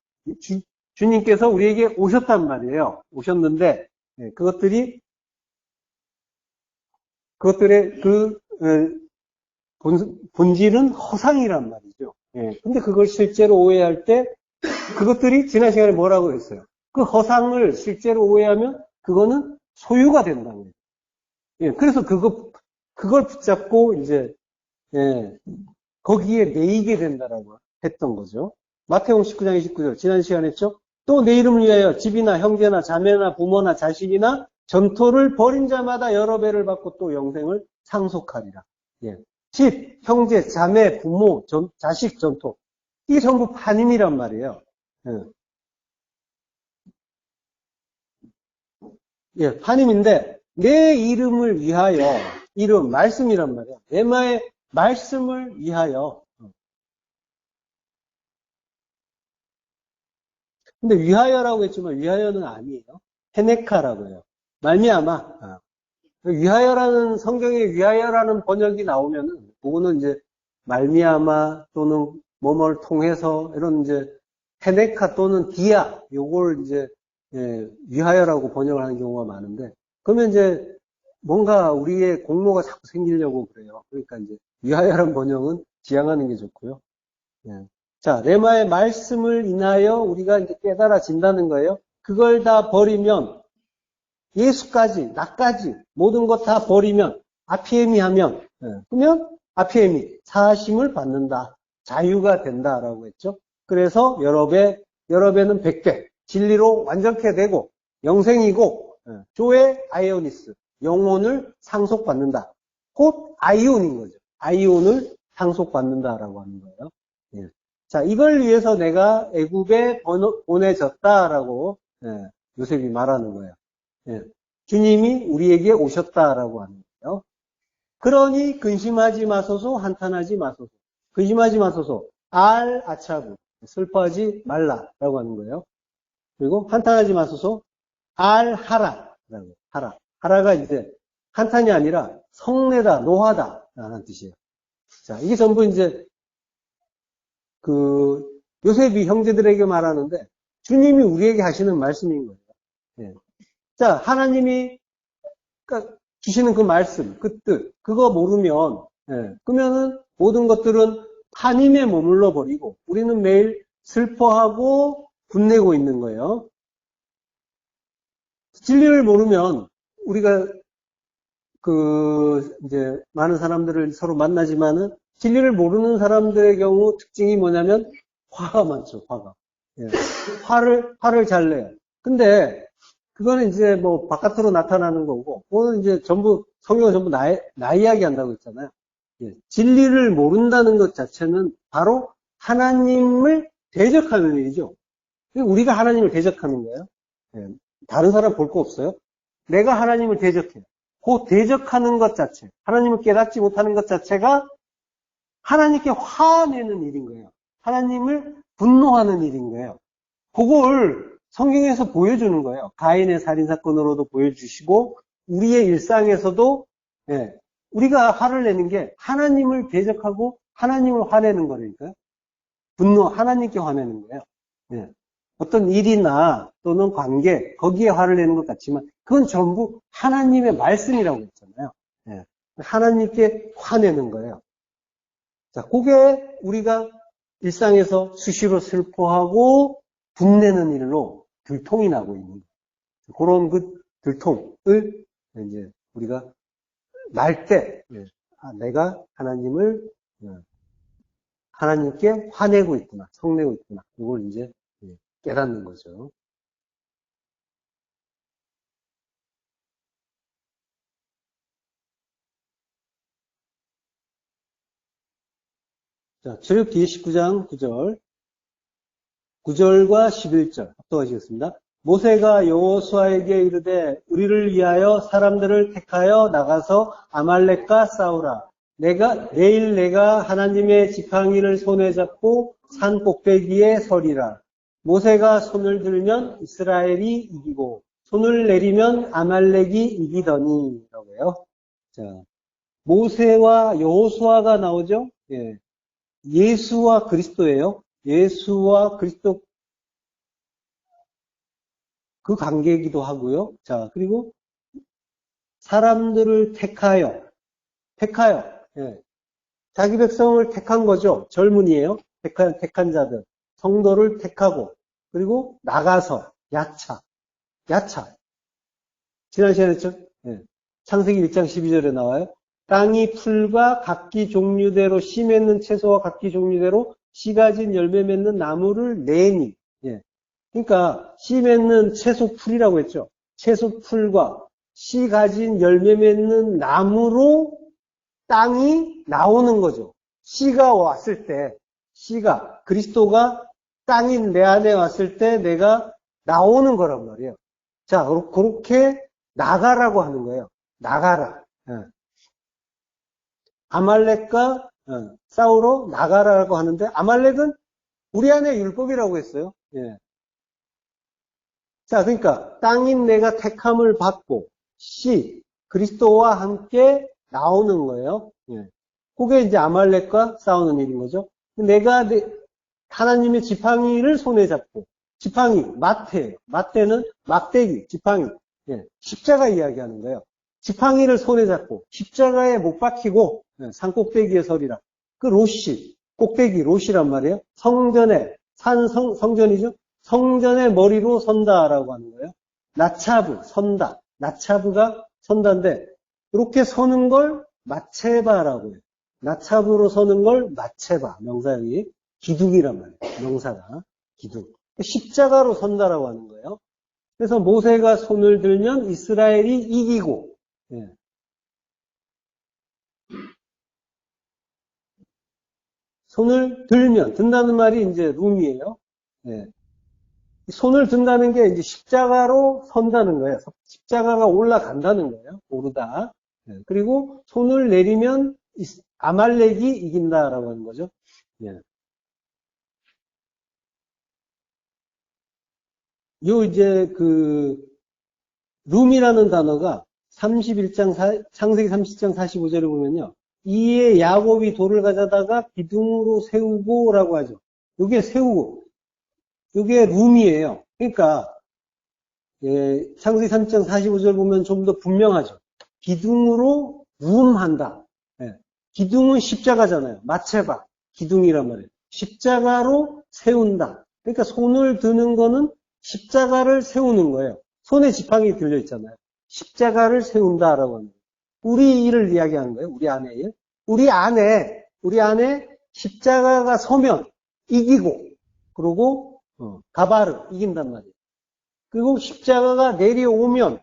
주님께서 우리에게 오셨단 말이에요. 오셨는데 그것들의 본질은 허상이란 말이죠. 근데 그걸 실제로 오해할 때 그것들이 지난 시간에 뭐라고 했어요? 그 허상을 실제로 오해하면 그거는 소유가 된다는 거예요. 그래서 그걸 붙잡고 이제 거기에 매이게 된다라고 했던 거죠. 마태복음 19장 29절 지난 시간에 했죠. 또 내 이름을 위하여 집이나 형제나 자매나 부모나 자식이나 전토를 벌인 자마다 여러 배를 받고 또 영생을 상속하리라. 집, 형제, 자매, 부모, 자식, 전토. 이게 전부 파님이란 말이에요. 파님인데 내 이름을 위하여, 말씀이란 말이에요. 레마의 말씀을 위하여. 근데 위하여라고 했지만 위하여는 아니에요. 헤네카라고 해요. 말미암아. 위하여라는 성경에 위하여라는 번역이 나오면은 그거는 이제 말미암아 또는 뭐뭐를 통해서 이런 이제 헤네카 또는 디아 요걸 이제 위하여라고 번역을 하는 경우가 많은데 그러면 이제 뭔가 우리의 공로가 자꾸 생기려고 그래요. 그러니까 이제 위하여라는 번역은 지양하는 게 좋고요. 자, 레마의 말씀을 인하여 우리가 이제 깨달아진다는 거예요. 그걸 다 버리면, 예수까지, 나까지, 모든 것 다 버리면, 아피에미 하면, 그러면 아피에미, 사하심을 받는다. 자유가 된다라고 했죠. 그래서 여러 배는 100배, 진리로 완전케 되고, 영생이고, 조의 아이오니스, 영혼을 상속받는다. 곧 아이온인 거죠. 아이온을 상속받는다라고 하는 거예요. 자, 이걸 위해서 내가 애굽에 보내졌다라고 요셉이 말하는 거예요. 주님이 우리에게 오셨다라고 하는 거예요. 그러니 근심하지 마소서, 한탄하지 마소서. 근심하지 마소서, 아차부, 슬퍼하지 말라라고 하는 거예요. 그리고 한탄하지 마소서, 하라라고. 하라가 이제 한탄이 아니라 성내다, 노하다라는 뜻이에요. 자, 이게 전부 이제 요셉이 형제들에게 말하는데, 주님이 우리에게 하시는 말씀인 거예요. 예. 자, 하나님이 주시는 그 말씀, 그 뜻, 그거 모르면, 예, 그러면은 모든 것들은 한임에 머물러 버리고, 우리는 매일 슬퍼하고 분내고 있는 거예요. 진리를 모르면, 우리가 이제, 많은 사람들을 서로 만나지만은, 진리를 모르는 사람들의 경우 특징이 뭐냐면, 화가 많죠, 화가. 예, 화를 잘 내요. 근데, 그거는 이제 뭐 바깥으로 나타나는 거고, 그거는 이제 전부, 성경은 전부 나 이야기 한다고 했잖아요. 예, 진리를 모른다는 것 자체는 바로 하나님을 대적하는 일이죠. 우리가 하나님을 대적하는 거예요. 예, 다른 사람 볼 거 없어요. 내가 하나님을 대적해요. 그 대적하는 것 자체, 하나님을 깨닫지 못하는 것 자체가 하나님께 화내는 일인 거예요. 하나님을 분노하는 일인 거예요. 그걸 성경에서 보여주는 거예요. 가인의 살인사건으로도 보여주시고, 우리의 일상에서도, 예, 우리가 화를 내는 게 하나님을 대적하고 하나님을 화내는 거니까요. 하나님께 화내는 거예요. 예. 어떤 일이나 또는 관계, 거기에 화를 내는 것 같지만, 그건 전부 하나님의 말씀이라고 했잖아요. 예. 하나님께 화내는 거예요. 자, 그게 우리가 일상에서 수시로 슬퍼하고 분내는 일로 들통이 나고 있는 그런 그 들통을 이제 우리가 날 때, 내가 하나님께 화내고 있구나, 성내고 있구나. 이걸 이제 깨닫는 거죠. 자, 출애굽기 19장 9절. 9절과 11절 합독하시겠습니다. 모세가 여호수아에게 이르되 우리를 위하여 사람들을 택하여 나가서 아말렉과 싸우라. 내일 내가 하나님의 지팡이를 손에 잡고 산 꼭대기에 서리라. 모세가 손을 들면 이스라엘이 이기고 손을 내리면 아말렉이 이기더니 라고요. 자, 모세와 여호수아가 나오죠. 예. 예수와 그리스도예요. 예수와 그리스도 그 관계이기도 하고요. 자, 그리고 사람들을 택하여, 예. 자기 백성을 택한 거죠. 젊은이에요. 택한 자들. 성도를 택하고, 그리고 나가서, 야차. 지난 시간에 했죠? 예. 창세기 1장 12절에 나와요. 땅이 풀과 각기 종류대로 씨 맺는 채소와 각기 종류대로 씨 가진 열매 맺는 나무를 내니. 예. 그러니까 씨 맺는 채소 풀이라고 했죠. 채소 풀과 씨 가진 열매 맺는 나무로 땅이 나오는 거죠. 씨가 왔을 때, 그리스도가 땅인 내 안에 왔을 때 내가 나오는 거란 말이에요. 자, 그렇게 나가라고 하는 거예요. 나가라. 예. 아말렉과 싸우러 나가라고 하는데, 아말렉은 우리 안에 율법이라고 했어요. 예. 자, 그러니까 땅인 내가 택함을 받고 그리스도와 함께 나오는 거예요. 예. 그게 이제 아말렉과 싸우는 일인 거죠. 내가 하나님의 지팡이를 손에 잡고, 지팡이, 마태예요. 마태는 막대기, 지팡이, 예. 십자가 이야기하는 거예요. 지팡이를 손에 잡고 십자가에 못 박히고 산꼭대기에 서리라. 그 꼭대기 롯이란 말이에요. 성전이죠. 성전의 머리로 선다라고 하는 거예요. 선다. 나차브가 선다인데 이렇게 서는 걸 마체바라고 해요. 나차브로 서는 걸 마체바. 명사형이 기둥이란 말이에요. 명사가 기둥. 십자가로 선다라고 하는 거예요. 그래서 모세가 손을 들면 이스라엘이 이기고, 예. 손을 든다는 말이 이제 룸이에요. 예. 손을 든다는 게 이제 십자가로 선다는 거예요. 십자가가 올라간다는 거예요. 오르다. 예. 그리고 손을 내리면 아말렉이 이긴다라고 하는 거죠. 예. 이제 룸이라는 단어가 31장, 창세기 30장 45절을 보면요. 이에 야곱이 돌을 가져다가 기둥으로 세우고라고 하죠. 이게 세우고. 이게 룸이에요. 그러니까 창세기 3장 45절 보면 좀 더 분명하죠. 기둥으로 룸한다. 예. 기둥은 십자가잖아요. 마체바 기둥이란 말이에요. 십자가로 세운다. 그러니까 손을 드는 거는 십자가를 세우는 거예요. 손에 지팡이 들려 있잖아요. 십자가를 세운다라고 합니다. 우리 일을 이야기하는 거예요. 우리 안에 일. 우리 안에 십자가가 서면 이기고, 그리고 가바르 이긴단 말이에요. 그리고 십자가가 내려오면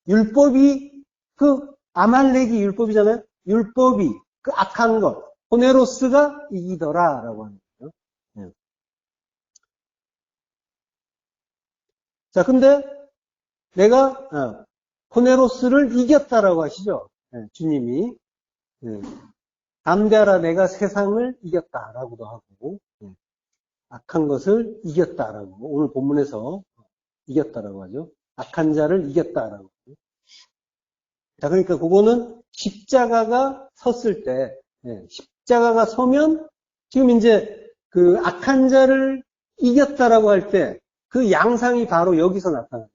율법이 그 아말렉이 율법이잖아요. 율법이 그 악한 것 호네로스가 이기더라라고 하는 거예요. 네. 자, 근데 내가 호네로스를 이겼다라고 하시죠. 네, 주님이. 네. 담대하라 내가 세상을 이겼다라고도 하고 악한 것을 이겼다라고 오늘 본문에서 이겼다라고 하죠. 악한 자를 이겼다라고. 자, 그러니까 그거는 십자가가 섰을 때, 십자가가 서면 지금 이제 그 악한 자를 이겼다라고 할 때 그 양상이 바로 여기서 나타납니다.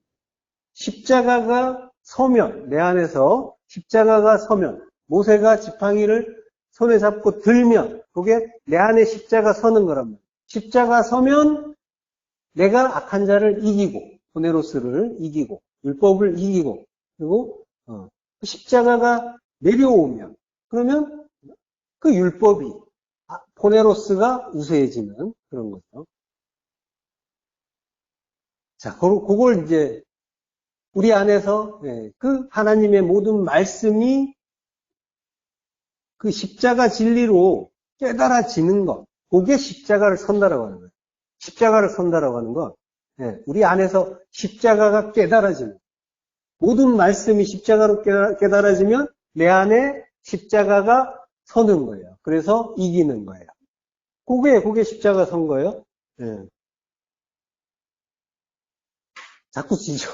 십자가가 서면, 내 안에서 십자가가 서면, 모세가 지팡이를 손에 잡고 들면 그게 내 안에 십자가 서는 거란 말이에요. 십자가 서면 내가 악한 자를 이기고 호네로스를 이기고 율법을 이기고 그리고 십자가가 내려오면 그러면 그 율법이 호네로스가 우세해지는 그런 거죠. 자, 그걸 이제 우리 안에서 그 하나님의 모든 말씀이 그 십자가 진리로 깨달아지는 것, 그게 십자가를 선다라고 하는 거예요. 십자가를 선다라고 하는 것, 우리 안에서 십자가가 깨달아지는 모든 말씀이 십자가로 깨달아지면 내 안에 십자가가 서는 거예요. 그래서 이기는 거예요. 그게 십자가 선 거예요. 자꾸 지죠.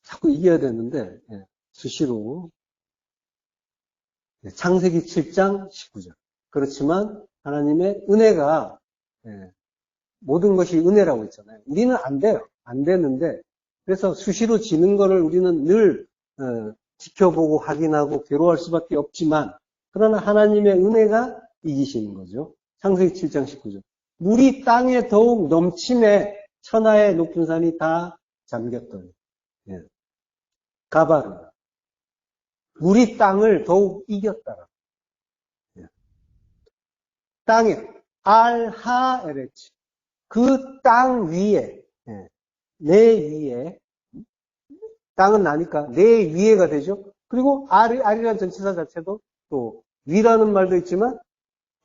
자꾸 이겨야 되는데 수시로. 창세기 7장 19절. 그렇지만 하나님의 은혜가 모든 것이 은혜라고 했잖아요. 우리는 안 돼요. 안 되는데 그래서 수시로 지는 거를 우리는 늘 지켜보고 확인하고 괴로워할 수밖에 없지만 그러나 하나님의 은혜가 이기시는 거죠. 창세기 7장 19절. 물이 땅에 더욱 넘침에 천하의 높은 산이 다 잠겼더니 가바르. 물이 땅을 더욱 이겼다라. 땅에 알하에레치. 그 땅 위에 내 위에 땅은 나니까 내 위에가 되죠. 그리고 알이라는 전치사 자체도 또 위라는 말도 있지만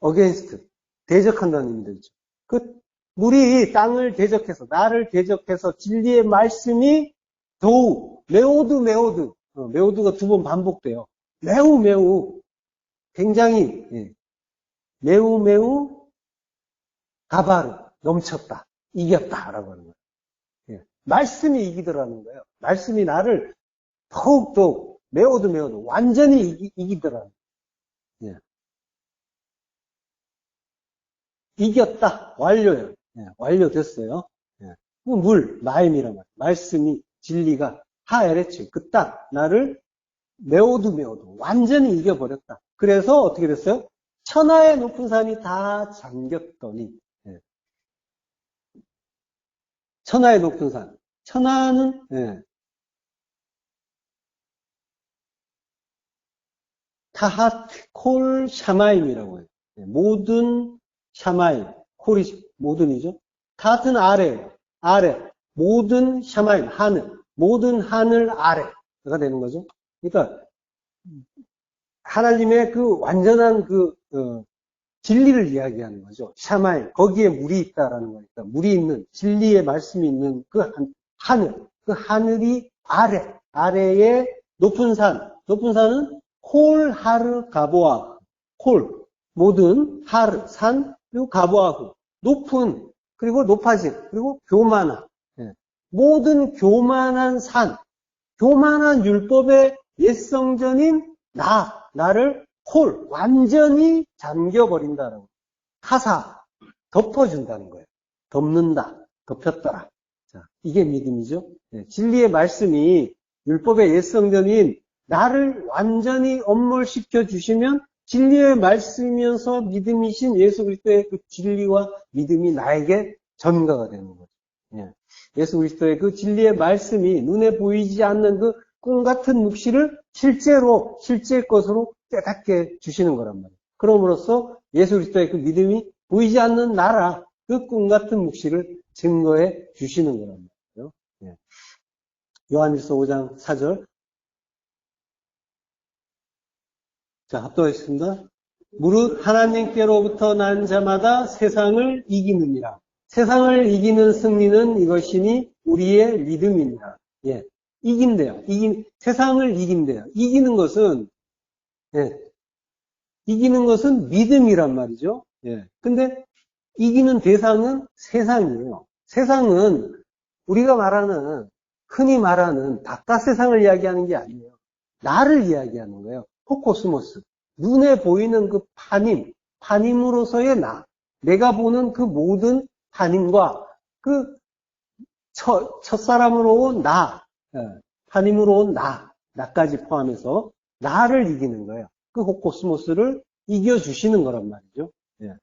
against 대적한다는 의미도 있죠. 그 물이 땅을 대적해서 나를 대적해서 진리의 말씀이 더욱 메오드가 두 번 반복돼요. 매우 굉장히 매우 가바르 넘쳤다 이겼다라고 하는 거예요. 말씀이 이기더라는 거예요. 말씀이 나를 더욱더 매우도 완전히 이기더라는 거예요. 이겼다 완료예요. 완료됐어요. 마임이란 말이에요. 말씀이 진리가 하에레치 그 땅 나를 매우도 완전히 이겨버렸다. 그래서 어떻게 됐어요? 천하의 높은 산이 다 잠겼더니 천하의 높은 산. 천하는 타핫 콜 샤마임이라고 해요. 모든 샤마임. 콜이 모든이죠. 타핫은 아래예요. 아래. 모든 샤마임. 하늘. 모든 하늘 아래가 되는 거죠. 그러니까 하나님의 그 완전한 그 진리를 이야기하는 거죠. 샤마임. 거기에 물이 있다라는 거니까 물이 있는 진리의 말씀이 있는 그 하늘. 그 하늘이 아래에 높은 산은 콜 하르 가보아. 콜 모든 하르 산 그리고 가보아후 높은 그리고 높아진 그리고 교만한 모든 교만한 산 교만한 율법의 옛성전인 나를 콜 완전히 잠겨버린다라고 카사, 덮어준다는 거예요. 덮는다, 덮였더라. 자, 이게 믿음이죠. 네, 진리의 말씀이 율법의 옛성전인 나를 완전히 엄몰시켜 주시면 진리의 말씀이면서 믿음이신 예수 그리스도의 그 진리와 믿음이 나에게 전가가 되는 거죠. 예. 예수 그리스도의 그 진리의 말씀이 눈에 보이지 않는 그 꿈 같은 묵시를 실제의 것으로 깨닫게 주시는 거란 말이에요. 그럼으로써 예수 그리스도의 그 믿음이 보이지 않는 나라, 그 꿈 같은 묵시를 증거해 주시는 거란 말이에요. 예. 요한일서 5장 4절. 자, 합독하겠습니다. 무릇 하나님께로부터 난 자마다 세상을 이기느니라. 세상을 이기는 승리는 이것이니 우리의 믿음이니라. 예. 이긴대요. 세상을 이긴대요. 예. 이기는 것은 믿음이란 말이죠. 예. 근데 이기는 대상은 세상이에요. 세상은 우리가 흔히 말하는 바깥 세상을 이야기하는 게 아니에요. 나를 이야기하는 거예요. 호코스모스. 눈에 보이는 그 파님으로서의 나. 내가 보는 그 모든 파님과 그 첫사람으로 온 나, 파님으로 온 나까지 포함해서 나를 이기는 거예요. 그 호코스모스를 이겨주시는 거란 말이죠. 예.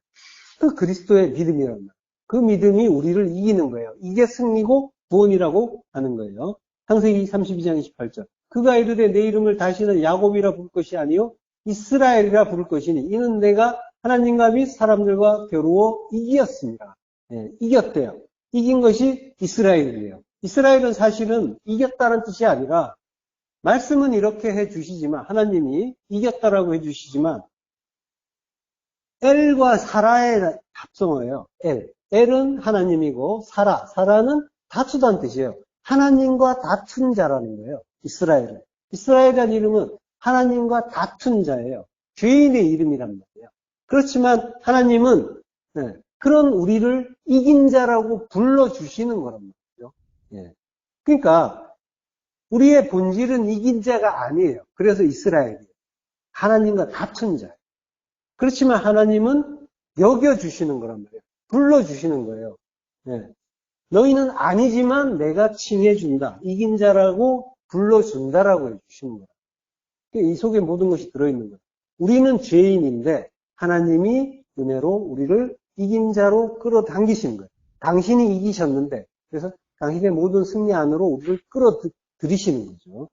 그 그리스도의 믿음이란 말이에요. 그 믿음이 우리를 이기는 거예요. 이게 승리고 구원이라고 하는 거예요. 창세기 32장 28절. 그가 이르되 내 이름을 다시는 야곱이라 부를 것이 아니요 이스라엘이라 부를 것이니 이는 내가 하나님과 및 사람들과 겨루어 이겼습니다. 예, 이겼대요. 이긴 것이 이스라엘이에요. 이스라엘은 사실은 이겼다는 뜻이 아니라 말씀은 이렇게 해주시지만 하나님이 이겼다라고 해주시지만 엘과 사라의 합성어예요. 엘은 하나님이고 사라는 다투다는 뜻이에요. 하나님과 다툰 자라는 거예요. 이스라엘은. 이스라엘이라는 이름은 하나님과 다툰 자예요. 죄인의 이름이란 말이에요. 그렇지만 하나님은 그런 우리를 이긴 자라고 불러주시는 거란 말이죠. 예. 그러니까 우리의 본질은 이긴 자가 아니에요. 그래서 이스라엘이에요. 하나님과 다툰 자예요. 그렇지만 하나님은 여겨주시는 거란 말이에요. 불러주시는 거예요. 예. 너희는 아니지만 내가 칭해준다. 이긴 자라고 불러준다라고 해주시는 거예요. 이 속에 모든 것이 들어있는 거예요. 우리는 죄인인데 하나님이 은혜로 우리를 이긴 자로 끌어당기시는 거예요. 당신이 이기셨는데 그래서 당신의 모든 승리 안으로 우리를 끌어들이시는 거죠.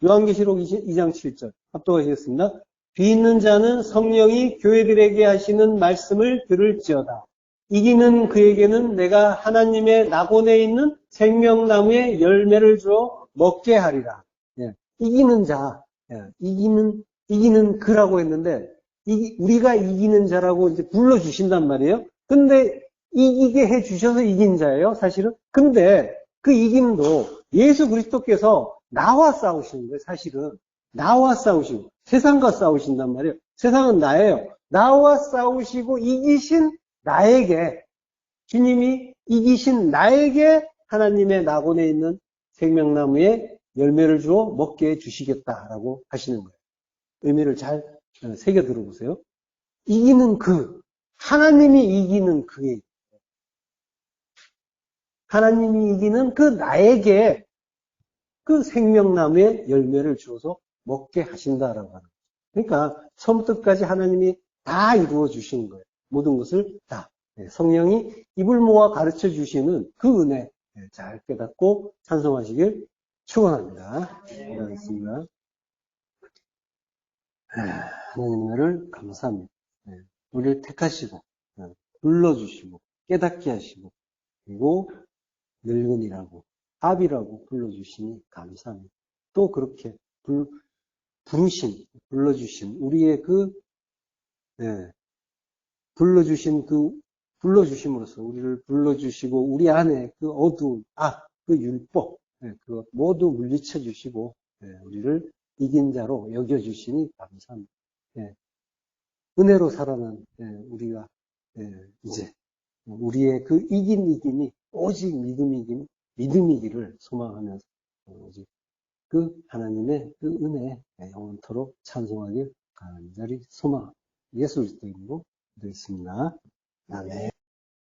요한계시록 2장 7절 합독하시겠습니다. 귀 있는 자는 성령이 교회들에게 하시는 말씀을 들을지어다. 이기는 그에게는 내가 하나님의 낙원에 있는 생명나무의 열매를 주어 먹게 하리라. 예. 이기는 자, 예. 이기는 그라고 했는데 우리가 이기는 자라고 이제 불러주신단 말이에요. 근데 이기게 해주셔서 이긴 자예요, 사실은. 근데 그 이김도 예수 그리스도께서 나와 싸우시는 거예요, 사실은. 나와 싸우시고, 세상과 싸우신단 말이에요. 세상은 나예요. 나와 싸우시고 이기신 나에게, 주님이 이기신 나에게 하나님의 낙원에 있는 생명나무에 열매를 주어 먹게 해주시겠다라고 하시는 거예요. 의미를 잘 새겨 들어보세요. 이기는 하나님이 이기는 그에, 하나님이 이기는 그 나에게 그 생명나무의 열매를 주어서 먹게 하신다라고 하는 거예요. 그러니까 처음부터 끝까지 하나님이 다 이루어 주시는 거예요. 모든 것을 다. 성령이 입을 모아 가르쳐 주시는 그 은혜 잘 깨닫고 찬송하시길 축원합니다. 기도하겠습니다. 하나님 은혜를 감사합니다. 우리를 택하시고 불러주시고 깨닫게 하시고 그리고 늙은이라고 합이라고 불러주시니 감사합니다. 또 그렇게 불러주신 우리의 불러주심으로써 우리를 불러주시고 우리 안에 그 어두운 그 율법 그것 모두 물리쳐 주시고 우리를 이긴 자로 여겨주시니 감사합니다. 은혜로 살아난 우리가 이제 우리의 그 이김이 오직 믿음이기를 소망하면서 오직 그 하나님의 그 은혜에 영원토록 찬송하길 간절히 소망합니다. 예수 그리스도 이름으로 기도했습니다. 아멘.